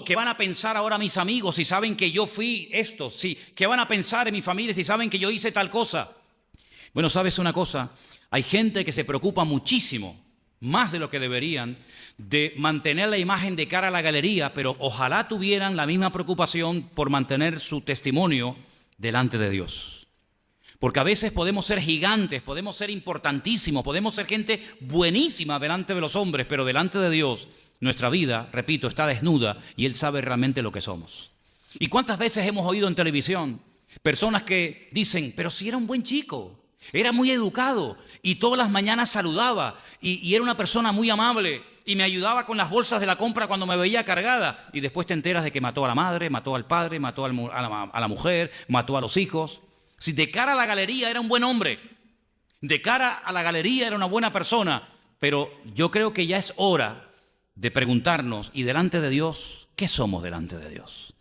¿Qué van a pensar ahora mis amigos si saben que yo fui esto? Sí. ¿Qué van a pensar en mi familia si saben que yo hice tal cosa? Bueno, ¿sabes una cosa? Hay gente que se preocupa muchísimo, más de lo que deberían, de mantener la imagen de cara a la galería, pero ojalá tuvieran la misma preocupación por mantener su testimonio delante de Dios. Porque a veces podemos ser gigantes, podemos ser importantísimos, podemos ser gente buenísima delante de los hombres, pero delante de Dios nuestra vida, repito, está desnuda y Él sabe realmente lo que somos. ¿Y cuántas veces hemos oído en televisión personas que dicen, pero si era un buen chico, era muy educado y todas las mañanas saludaba y era una persona muy amable y me ayudaba con las bolsas de la compra cuando me veía cargada? Y después te enteras de que mató a la madre, mató al padre, mató a la mujer, mató a los hijos. Si de cara a la galería era un buen hombre, de cara a la galería era una buena persona, pero yo creo que ya es hora de preguntarnos, y delante de Dios, ¿qué somos delante de Dios?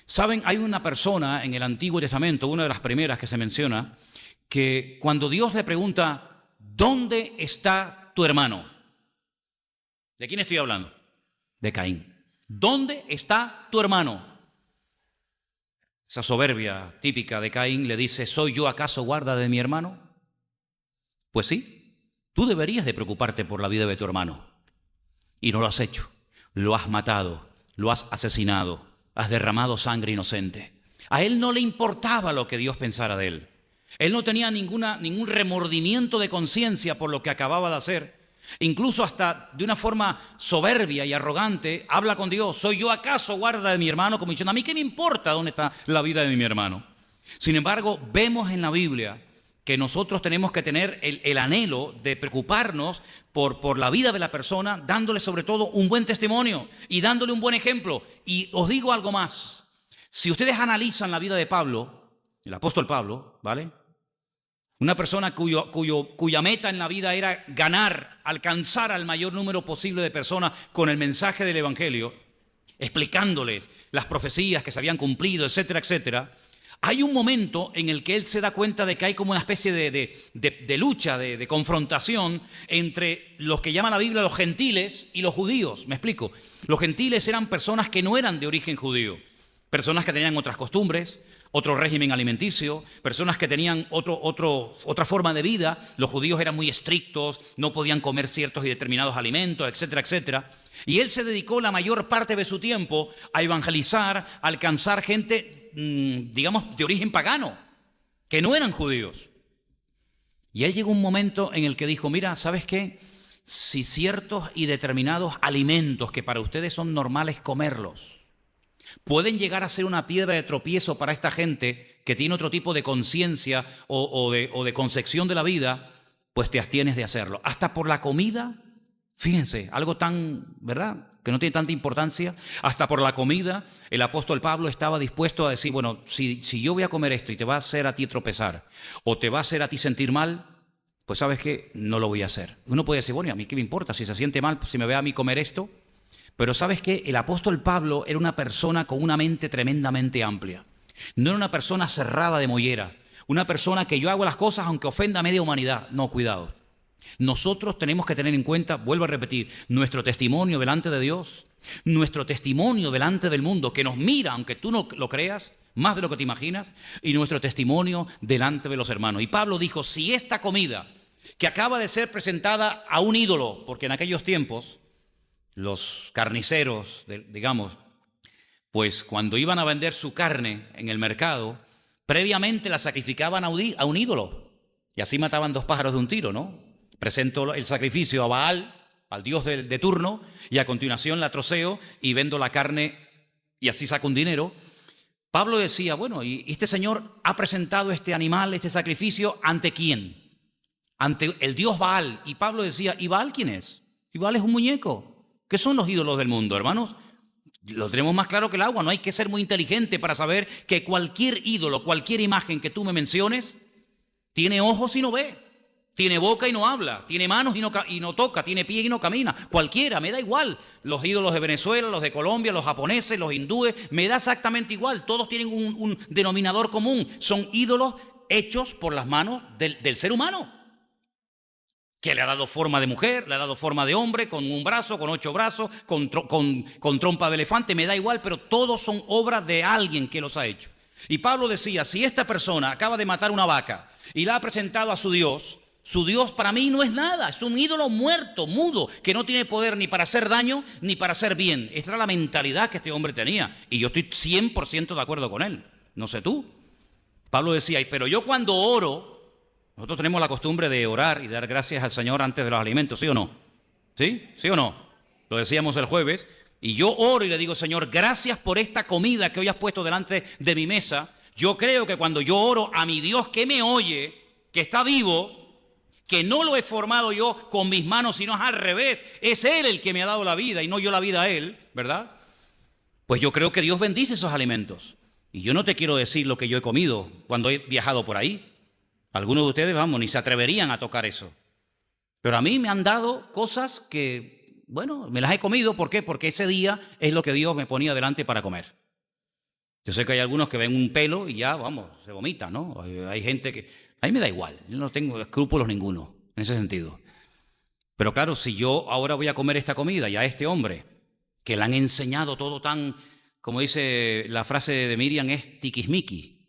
Saben, hay una persona en el Antiguo Testamento, una de las primeras que se menciona, que cuando Dios le pregunta, ¿dónde está tu hermano? ¿De quién estoy hablando? De Caín. ¿Dónde está tu hermano? Esa soberbia típica de Caín le dice, ¿soy yo acaso guarda de mi hermano? Pues sí, tú deberías de preocuparte por la vida de tu hermano. Y no lo has hecho. Lo has matado, lo has asesinado, has derramado sangre inocente. A él no le importaba lo que Dios pensara de él. Él no tenía ningún remordimiento de conciencia por lo que acababa de hacer. Incluso hasta de una forma soberbia y arrogante, habla con Dios. ¿Soy yo acaso guarda de mi hermano? Como diciendo, ¿a mí qué me importa dónde está la vida de mi hermano? Sin embargo, vemos en la Biblia que nosotros tenemos que tener el anhelo de preocuparnos por la vida de la persona, dándole sobre todo un buen testimonio y dándole un buen ejemplo. Y os digo algo más. Si ustedes analizan la vida de Pablo, el apóstol Pablo, ¿vale? Una persona cuya meta en la vida era ganar, alcanzar al mayor número posible de personas con el mensaje del Evangelio, explicándoles las profecías que se habían cumplido, etcétera, etcétera. Hay un momento en el que él se da cuenta de que hay como una especie de lucha, de confrontación entre los que llama la Biblia los gentiles y los judíos. Me explico. Los gentiles eran personas que no eran de origen judío, personas que tenían otras costumbres, otro régimen alimenticio, personas que tenían otra forma de vida. Los judíos eran muy estrictos, no podían comer ciertos y determinados alimentos, etcétera, etcétera. Y él se dedicó la mayor parte de su tiempo a evangelizar, a alcanzar gente, digamos, de origen pagano, que no eran judíos. Y él llegó un momento en el que dijo, mira, ¿sabes qué? Si ciertos y determinados alimentos que para ustedes son normales comerlos, pueden llegar a ser una piedra de tropiezo para esta gente que tiene otro tipo de conciencia o de concepción de la vida, pues te abstienes de hacerlo. Hasta por la comida, fíjense, algo tan, ¿verdad?, que no tiene tanta importancia. Hasta por la comida, el apóstol Pablo estaba dispuesto a decir, bueno, si yo voy a comer esto y te va a hacer a ti tropezar o te va a hacer a ti sentir mal, pues ¿sabes qué? No lo voy a hacer. Uno puede decir, bueno, ¿y a mí qué me importa? Si se siente mal, si me ve a mí comer esto. Pero ¿sabes qué? El apóstol Pablo era una persona con una mente tremendamente amplia. No era una persona cerrada de mollera. Una persona que yo hago las cosas aunque ofenda a media humanidad. No, cuidado. Nosotros tenemos que tener en cuenta, vuelvo a repetir, nuestro testimonio delante de Dios, nuestro testimonio delante del mundo, que nos mira, aunque tú no lo creas, más de lo que te imaginas, y nuestro testimonio delante de los hermanos. Y Pablo dijo, si esta comida que acaba de ser presentada a un ídolo, porque en aquellos tiempos los carniceros, digamos, pues cuando iban a vender su carne en el mercado, previamente la sacrificaban a un ídolo. Y así mataban dos pájaros de un tiro, ¿no? Presento el sacrificio a Baal, al dios de turno, y a continuación la troceo y vendo la carne y así saco un dinero. Pablo decía, bueno, y este señor ha presentado este animal, este sacrificio, ¿ante quién? Ante el dios Baal. Y Pablo decía, ¿y Baal quién es? Y Baal es un muñeco. ¿Qué son los ídolos del mundo, hermanos? Lo tenemos más claro que el agua. No hay que ser muy inteligente para saber que cualquier ídolo, cualquier imagen que tú me menciones, tiene ojos y no ve, tiene boca y no habla, tiene manos y no toca, tiene pies y no camina. Cualquiera, me da igual. Los ídolos de Venezuela, los de Colombia, los japoneses, los hindúes, me da exactamente igual. Todos tienen un denominador común. Son ídolos hechos por las manos del ser humano, que le ha dado forma de mujer, le ha dado forma de hombre, con un brazo, con 8 brazos, con trompa de elefante, me da igual, pero todos son obras de alguien que los ha hecho. Y Pablo decía, si esta persona acaba de matar una vaca y la ha presentado a su Dios para mí no es nada, es un ídolo muerto, mudo, que no tiene poder ni para hacer daño ni para hacer bien. Esta era la mentalidad que este hombre tenía, y yo estoy 100% de acuerdo con él, no sé tú. Pablo decía, pero yo cuando oro, nosotros tenemos la costumbre de orar y dar gracias al Señor antes de los alimentos, ¿sí o no? ¿Sí? ¿Sí o no? Lo decíamos el jueves. Y yo oro y le digo, Señor, gracias por esta comida que hoy has puesto delante de mi mesa. Yo creo que cuando yo oro a mi Dios que me oye, que está vivo, que no lo he formado yo con mis manos, sino al revés, es Él el que me ha dado la vida y no yo la vida a Él, ¿verdad? Pues yo creo que Dios bendice esos alimentos. Y yo no te quiero decir lo que yo he comido cuando he viajado por ahí. Algunos de ustedes, vamos, ni se atreverían a tocar eso. Pero a mí me han dado cosas que, bueno, me las he comido. ¿Por qué? Porque ese día es lo que Dios me ponía delante para comer. Yo sé que hay algunos que ven un pelo y ya, vamos, se vomita, ¿no? Hay gente que... A mí me da igual, yo no tengo escrúpulos ninguno en ese sentido. Pero claro, si yo ahora voy a comer esta comida y a este hombre, que le han enseñado todo tan, como dice la frase de Miriam, es tiquismiqui.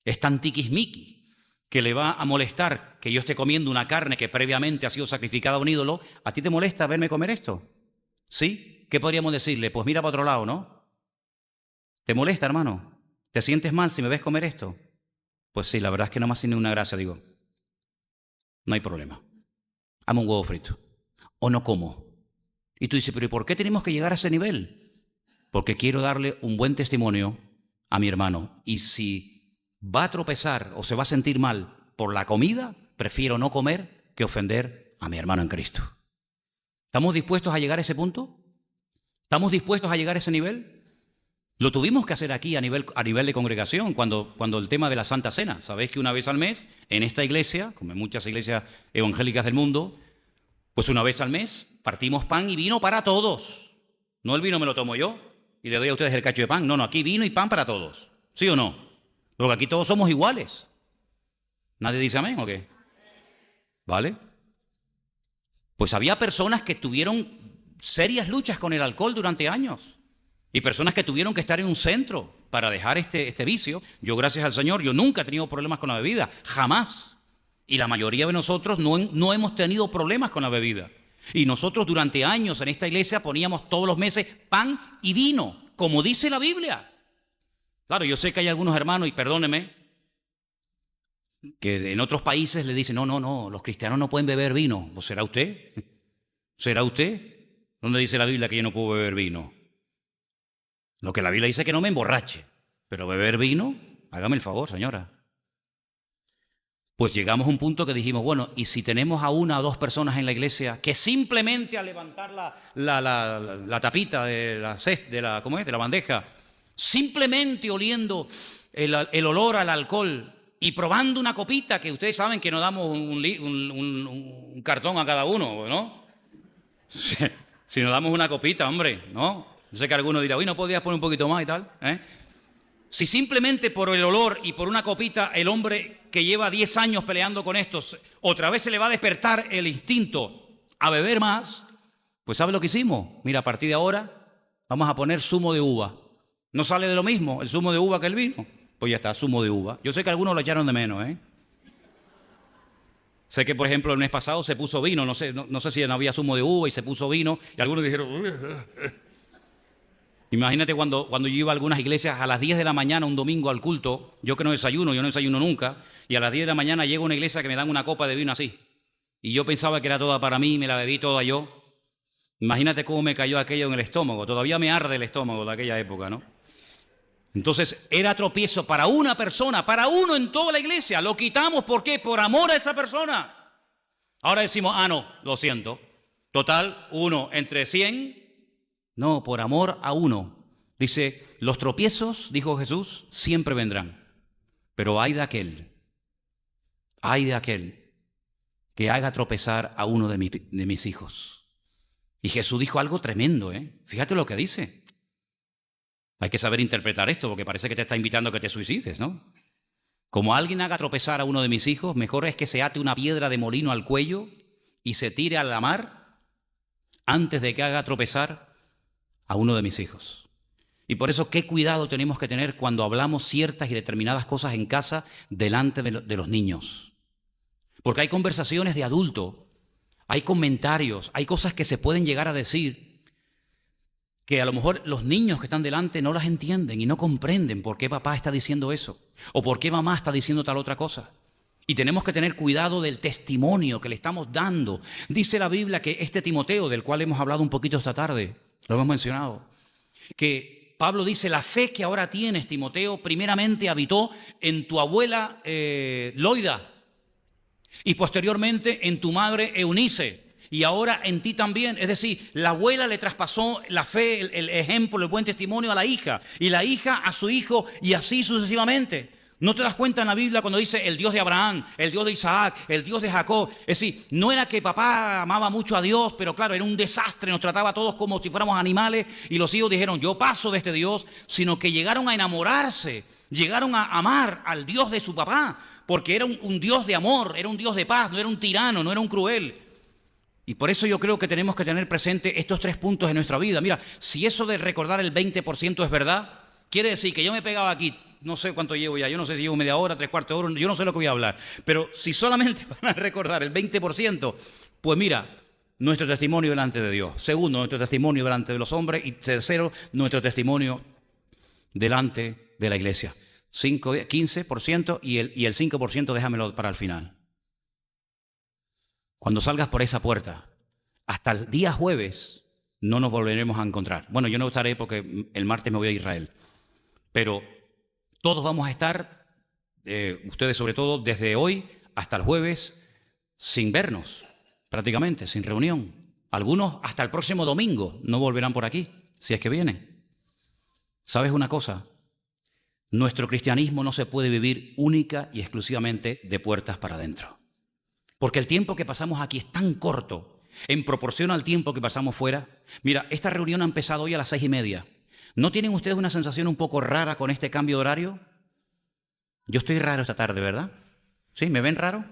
Es tan tiquismiqui que le va a molestar que yo esté comiendo una carne que previamente ha sido sacrificada a un ídolo. ¿A ti te molesta verme comer esto? ¿Sí? ¿Qué podríamos decirle? Pues mira para otro lado, ¿no? ¿Te molesta, hermano? ¿Te sientes mal si me ves comer esto? Pues sí, la verdad es que no me hace ni una gracia, digo. No hay problema. Hazme un huevo frito. O no como. Y tú dices, pero ¿y por qué tenemos que llegar a ese nivel? Porque quiero darle un buen testimonio a mi hermano. Y si va a tropezar o se va a sentir mal por la comida, prefiero no comer que ofender a mi hermano en Cristo. ¿Estamos dispuestos a llegar a ese punto? ¿Estamos dispuestos a llegar a ese nivel? Lo tuvimos que hacer aquí a nivel de congregación, cuando el tema de la Santa Cena. Sabéis que una vez al mes, en esta iglesia, como en muchas iglesias evangélicas del mundo, pues una vez al mes partimos pan y vino para todos. No el vino me lo tomo yo y le doy a ustedes el cacho de pan. No, aquí vino y pan para todos. ¿Sí o no? Porque aquí todos somos iguales. ¿Nadie dice amén o qué? ¿Vale? Pues había personas que tuvieron serias luchas con el alcohol durante años. Y personas que tuvieron que estar en un centro para dejar este vicio. Yo, gracias al Señor, yo nunca he tenido problemas con la bebida, jamás. Y la mayoría de nosotros no hemos tenido problemas con la bebida. Y nosotros durante años en esta iglesia poníamos todos los meses pan y vino, como dice la Biblia. Claro, yo sé que hay algunos hermanos, y perdóneme, que en otros países le dicen, no, los cristianos no pueden beber vino. ¿Pues será usted? ¿Será usted? ¿Dónde dice la Biblia que yo no puedo beber vino? Lo que la Biblia dice es que no me emborrache, pero beber vino, hágame el favor, señora. Pues llegamos a un punto que dijimos, bueno, y si tenemos a 1 o 2 personas en la iglesia que simplemente al levantar la tapita de la bandeja, simplemente oliendo el olor al alcohol y probando una copita, que ustedes saben que nos damos un cartón a cada uno, ¿no? Si nos damos una copita, hombre, ¿no? Yo sé que algunos dirán, ¿no podías poner un poquito más y tal? Si simplemente por el olor y por una copita el hombre que lleva 10 años peleando con estos, otra vez se le va a despertar el instinto a beber más, pues ¿sabe lo que hicimos? Mira, a partir de ahora vamos a poner zumo de uva. ¿No sale de lo mismo el zumo de uva que el vino? Pues ya está, zumo de uva. Yo sé que algunos lo echaron de menos, Sé que, por ejemplo, el mes pasado se puso vino, no sé si no había zumo de uva y se puso vino, y algunos dijeron... Imagínate cuando yo iba a algunas iglesias a las 10 de la mañana un domingo al culto, yo no desayuno nunca, y a las 10 de la mañana llego a una iglesia que me dan una copa de vino así. Y yo pensaba que era toda para mí, me la bebí toda yo. Imagínate cómo me cayó aquello en el estómago, todavía me arde el estómago de aquella época, ¿no? Entonces era tropiezo para una persona, para uno en toda la iglesia. Lo quitamos, ¿por qué? Por amor a esa persona. Ahora decimos, no, lo siento. Total, 1 entre 100. No, por amor a uno. Dice, los tropiezos, dijo Jesús, siempre vendrán. Pero ay de aquel que haga tropezar a uno de mis hijos. Y Jesús dijo algo tremendo, ¿eh? Fíjate lo que dice. Hay que saber interpretar esto, porque parece que te está invitando a que te suicides, ¿no? Como alguien haga tropezar a uno de mis hijos, mejor es que se ate una piedra de molino al cuello y se tire a la mar antes de que haga tropezar a uno de mis hijos. Y por eso, qué cuidado tenemos que tener cuando hablamos ciertas y determinadas cosas en casa delante de los niños. Porque hay conversaciones de adulto, hay comentarios, hay cosas que se pueden llegar a decir que a lo mejor los niños que están delante no las entienden y no comprenden por qué papá está diciendo eso o por qué mamá está diciendo tal otra cosa. Y tenemos que tener cuidado del testimonio que le estamos dando. Dice la Biblia que este Timoteo, del cual hemos hablado un poquito esta tarde, lo hemos mencionado, que Pablo dice, la fe que ahora tienes, Timoteo, primeramente habitó en tu abuela Loida y posteriormente en tu madre Eunice. Y ahora en ti también. Es decir, la abuela le traspasó la fe, el ejemplo, el buen testimonio a la hija. Y la hija a su hijo y así sucesivamente. ¿No te das cuenta en la Biblia cuando dice el Dios de Abraham, el Dios de Isaac, el Dios de Jacob? Es decir, no era que papá amaba mucho a Dios, pero claro, era un desastre, nos trataba a todos como si fuéramos animales. Y los hijos dijeron, yo paso de este Dios, sino que llegaron a enamorarse, llegaron a amar al Dios de su papá. Porque era un Dios de amor, era un Dios de paz, no era un tirano, no era un cruel. Y por eso yo creo que tenemos que tener presente estos 3 puntos en nuestra vida. Mira, si eso de recordar el 20% es verdad, quiere decir que yo me pegaba aquí, no sé cuánto llevo ya, yo no sé si llevo media hora, 3/4 de hora, yo no sé lo que voy a hablar. Pero si solamente van a recordar el 20%, pues mira, nuestro testimonio delante de Dios. Segundo, nuestro testimonio delante de los hombres. Y tercero, nuestro testimonio delante de la iglesia. 15% y el 5% déjamelo para el final. Cuando salgas por esa puerta, hasta el día jueves, no nos volveremos a encontrar. Bueno, yo no estaré porque el martes me voy a Israel. Pero todos vamos a estar, ustedes sobre todo, desde hoy hasta el jueves, sin vernos, prácticamente, sin reunión. Algunos hasta el próximo domingo no volverán por aquí, si es que vienen. ¿Sabes una cosa? Nuestro cristianismo no se puede vivir única y exclusivamente de puertas para adentro. Porque el tiempo que pasamos aquí es tan corto en proporción al tiempo que pasamos fuera. Mira, esta reunión ha empezado hoy a las 6:30. ¿No tienen ustedes una sensación un poco rara con este cambio de horario? Yo estoy raro esta tarde, ¿verdad? ¿Sí? ¿Me ven raro?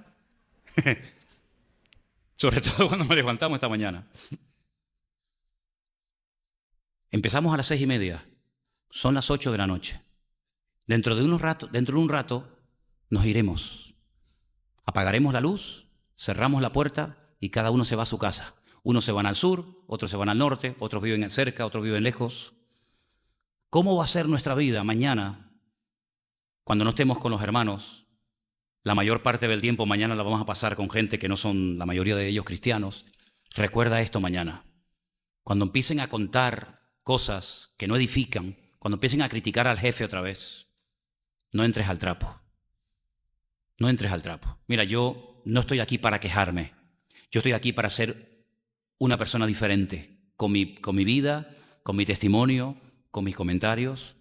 Sobre todo cuando nos levantamos esta mañana. Empezamos a las 6:30. Son las 8 de la noche. Dentro de un rato nos iremos. Apagaremos la luz, cerramos la puerta y cada uno se va a su casa. Unos se van al sur, otros se van al norte, otros viven cerca, otros viven lejos. ¿Cómo va a ser nuestra vida mañana cuando no estemos con los hermanos? La mayor parte del tiempo mañana la vamos a pasar con gente que no son la mayoría de ellos cristianos. Recuerda esto mañana. Cuando empiecen a contar cosas que no edifican, cuando empiecen a criticar al jefe otra vez, no entres al trapo. No entres al trapo. Mira, yo no estoy aquí para quejarme. Yo estoy aquí para ser una persona diferente, con mi vida, con mi testimonio, con mis comentarios.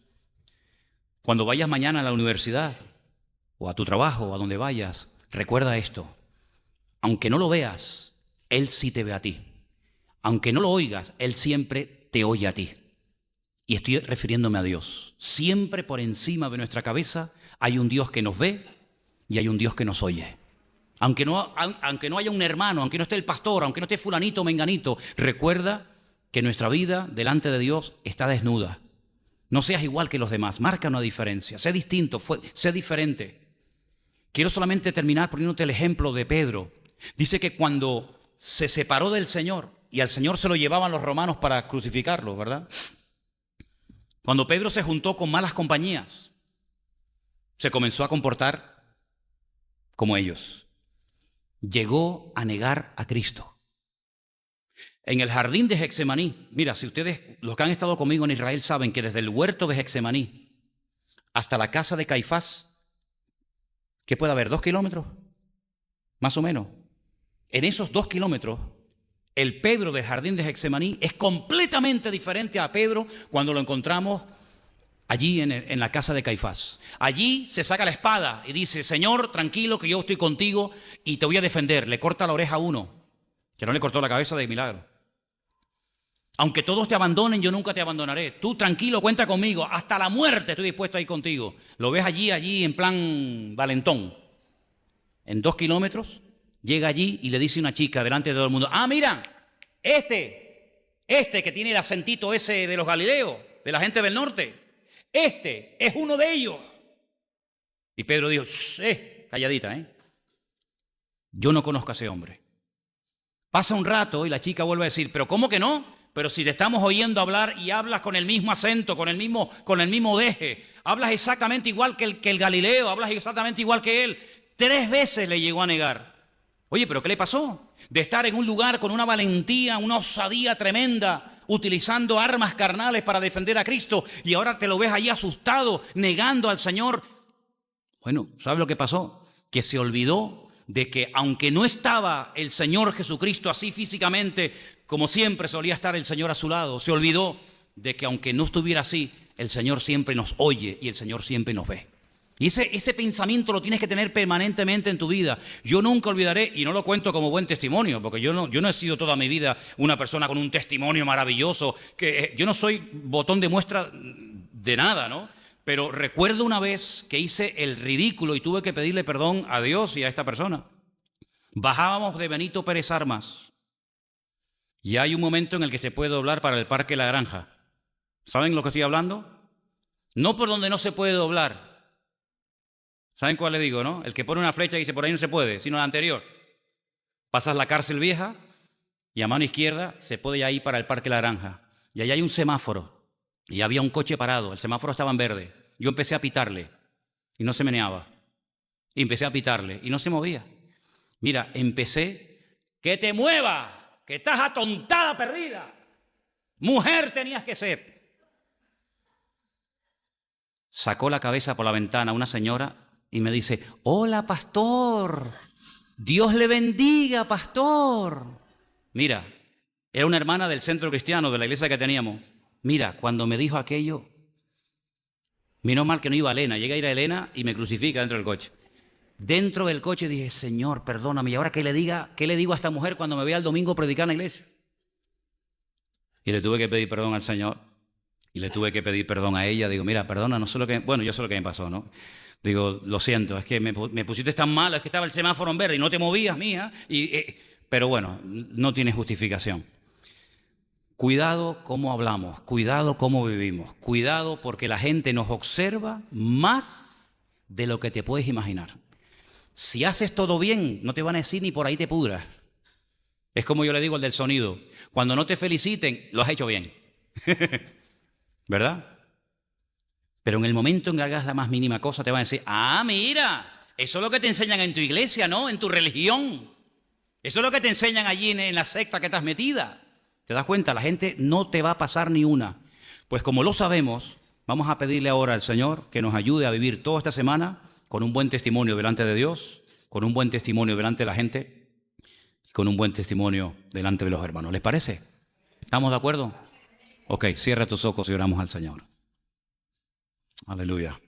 Cuando vayas mañana a la universidad, o a tu trabajo, o a donde vayas, recuerda esto. Aunque no lo veas, Él sí te ve a ti. Aunque no lo oigas, Él siempre te oye a ti. Y estoy refiriéndome a Dios. Siempre por encima de nuestra cabeza hay un Dios que nos ve y hay un Dios que nos oye. Aunque no haya un hermano, aunque no esté el pastor, aunque no esté fulanito o menganito, recuerda que nuestra vida delante de Dios está desnuda. No seas igual que los demás, marca una diferencia, sé distinto, sé diferente. Quiero solamente terminar poniéndote el ejemplo de Pedro. Dice que cuando se separó del Señor, y al Señor se lo llevaban los romanos para crucificarlo, ¿verdad? Cuando Pedro se juntó con malas compañías, se comenzó a comportar como ellos. Llegó a negar a Cristo. En el jardín de Getsemaní, mira, si ustedes, los que han estado conmigo en Israel, saben que desde el huerto de Getsemaní hasta la casa de Caifás, ¿qué puede haber? ¿2 kilómetros? Más o menos. En esos 2 kilómetros, El Pedro del jardín de Getsemaní es completamente diferente a Pedro cuando lo encontramos allí en la casa de Caifás. Allí se saca la espada y dice: Señor, tranquilo que yo estoy contigo y te voy a defender. Le corta la oreja a uno, que no le cortó la cabeza de milagro. Aunque todos te abandonen, yo nunca te abandonaré. Tú tranquilo, cuenta conmigo. Hasta la muerte estoy dispuesto a ir contigo. Lo ves allí en plan valentón. En 2 kilómetros, llega allí y le dice a una chica delante de todo el mundo: ah, mira, este que tiene el acentito ese de los Galileos, de la gente del norte, este es uno de ellos. Y Pedro dijo: calladita, yo no conozco a ese hombre. Pasa un rato y la chica vuelve a decir: pero ¿cómo que no? Pero si le estamos oyendo hablar y hablas con el mismo acento, con el mismo deje, hablas exactamente igual que el Galileo, hablas exactamente igual que él. 3 veces le llegó a negar. Oye, ¿pero qué le pasó? De estar en un lugar con una valentía, una osadía tremenda, utilizando armas carnales para defender a Cristo, y ahora te lo ves allí asustado, negando al Señor. Bueno, ¿sabes lo que pasó? Que se olvidó de que aunque no estaba el Señor Jesucristo así físicamente, como siempre solía estar el Señor a su lado, se olvidó de que aunque no estuviera así, el Señor siempre nos oye y el Señor siempre nos ve. Y ese pensamiento lo tienes que tener permanentemente en tu vida. Yo nunca olvidaré, y no lo cuento como buen testimonio, porque yo no he sido toda mi vida una persona con un testimonio maravilloso, que yo no soy botón de muestra de nada, ¿no? Pero recuerdo una vez que hice el ridículo y tuve que pedirle perdón a Dios y a esta persona. Bajábamos de Benito Pérez Armas y hay un momento en el que se puede doblar para el Parque La Granja. ¿Saben lo que estoy hablando? No por donde no se puede doblar. ¿Saben cuál le digo, no? El que pone una flecha y dice: por ahí no se puede, sino la anterior. Pasas la cárcel vieja y a mano izquierda se puede ir para el Parque La Granja. Y allá hay un semáforo y había un coche parado. El semáforo estaba en verde. Yo empecé a pitarle y no se meneaba. Y empecé a pitarle y no se movía. Mira, empecé: ¡que te mueva! ¡Que estás atontada, perdida! ¡Mujer tenías que ser! Sacó la cabeza por la ventana una señora y me dice: hola, pastor, Dios le bendiga, pastor. Mira, era una hermana del centro cristiano, de la iglesia que teníamos. Mira, cuando me dijo aquello, menos mal que no iba Elena. Llega a ir a Elena y me crucifica dentro del coche. Dentro del coche dije: Señor, perdóname. ¿Y ahora qué le digo a esta mujer cuando me vea el domingo predicar en la iglesia? Y le tuve que pedir perdón al Señor. Y le tuve que pedir perdón a ella. Digo: mira, perdona, no sé lo que... Bueno, yo sé lo que me pasó, ¿no? Digo: lo siento, es que me pusiste tan mal, es que estaba el semáforo en verde y no te movías, mía. Pero bueno, no tiene justificación. Cuidado cómo hablamos, cuidado cómo vivimos, cuidado porque la gente nos observa más de lo que te puedes imaginar. Si haces todo bien, no te van a decir ni por ahí te pudras. Es como yo le digo al del sonido: cuando no te feliciten, lo has hecho bien. ¿Verdad? Pero en el momento en que hagas la más mínima cosa, te van a decir: ah, mira, eso es lo que te enseñan en tu iglesia, ¿no? En tu religión. Eso es lo que te enseñan allí en la secta que estás metida. ¿Te das cuenta? La gente no te va a pasar ni una. Pues como lo sabemos, vamos a pedirle ahora al Señor que nos ayude a vivir toda esta semana con un buen testimonio delante de Dios, con un buen testimonio delante de la gente y con un buen testimonio delante de los hermanos. ¿Les parece? ¿Estamos de acuerdo? Ok, cierra tus ojos y oramos al Señor. Aleluya.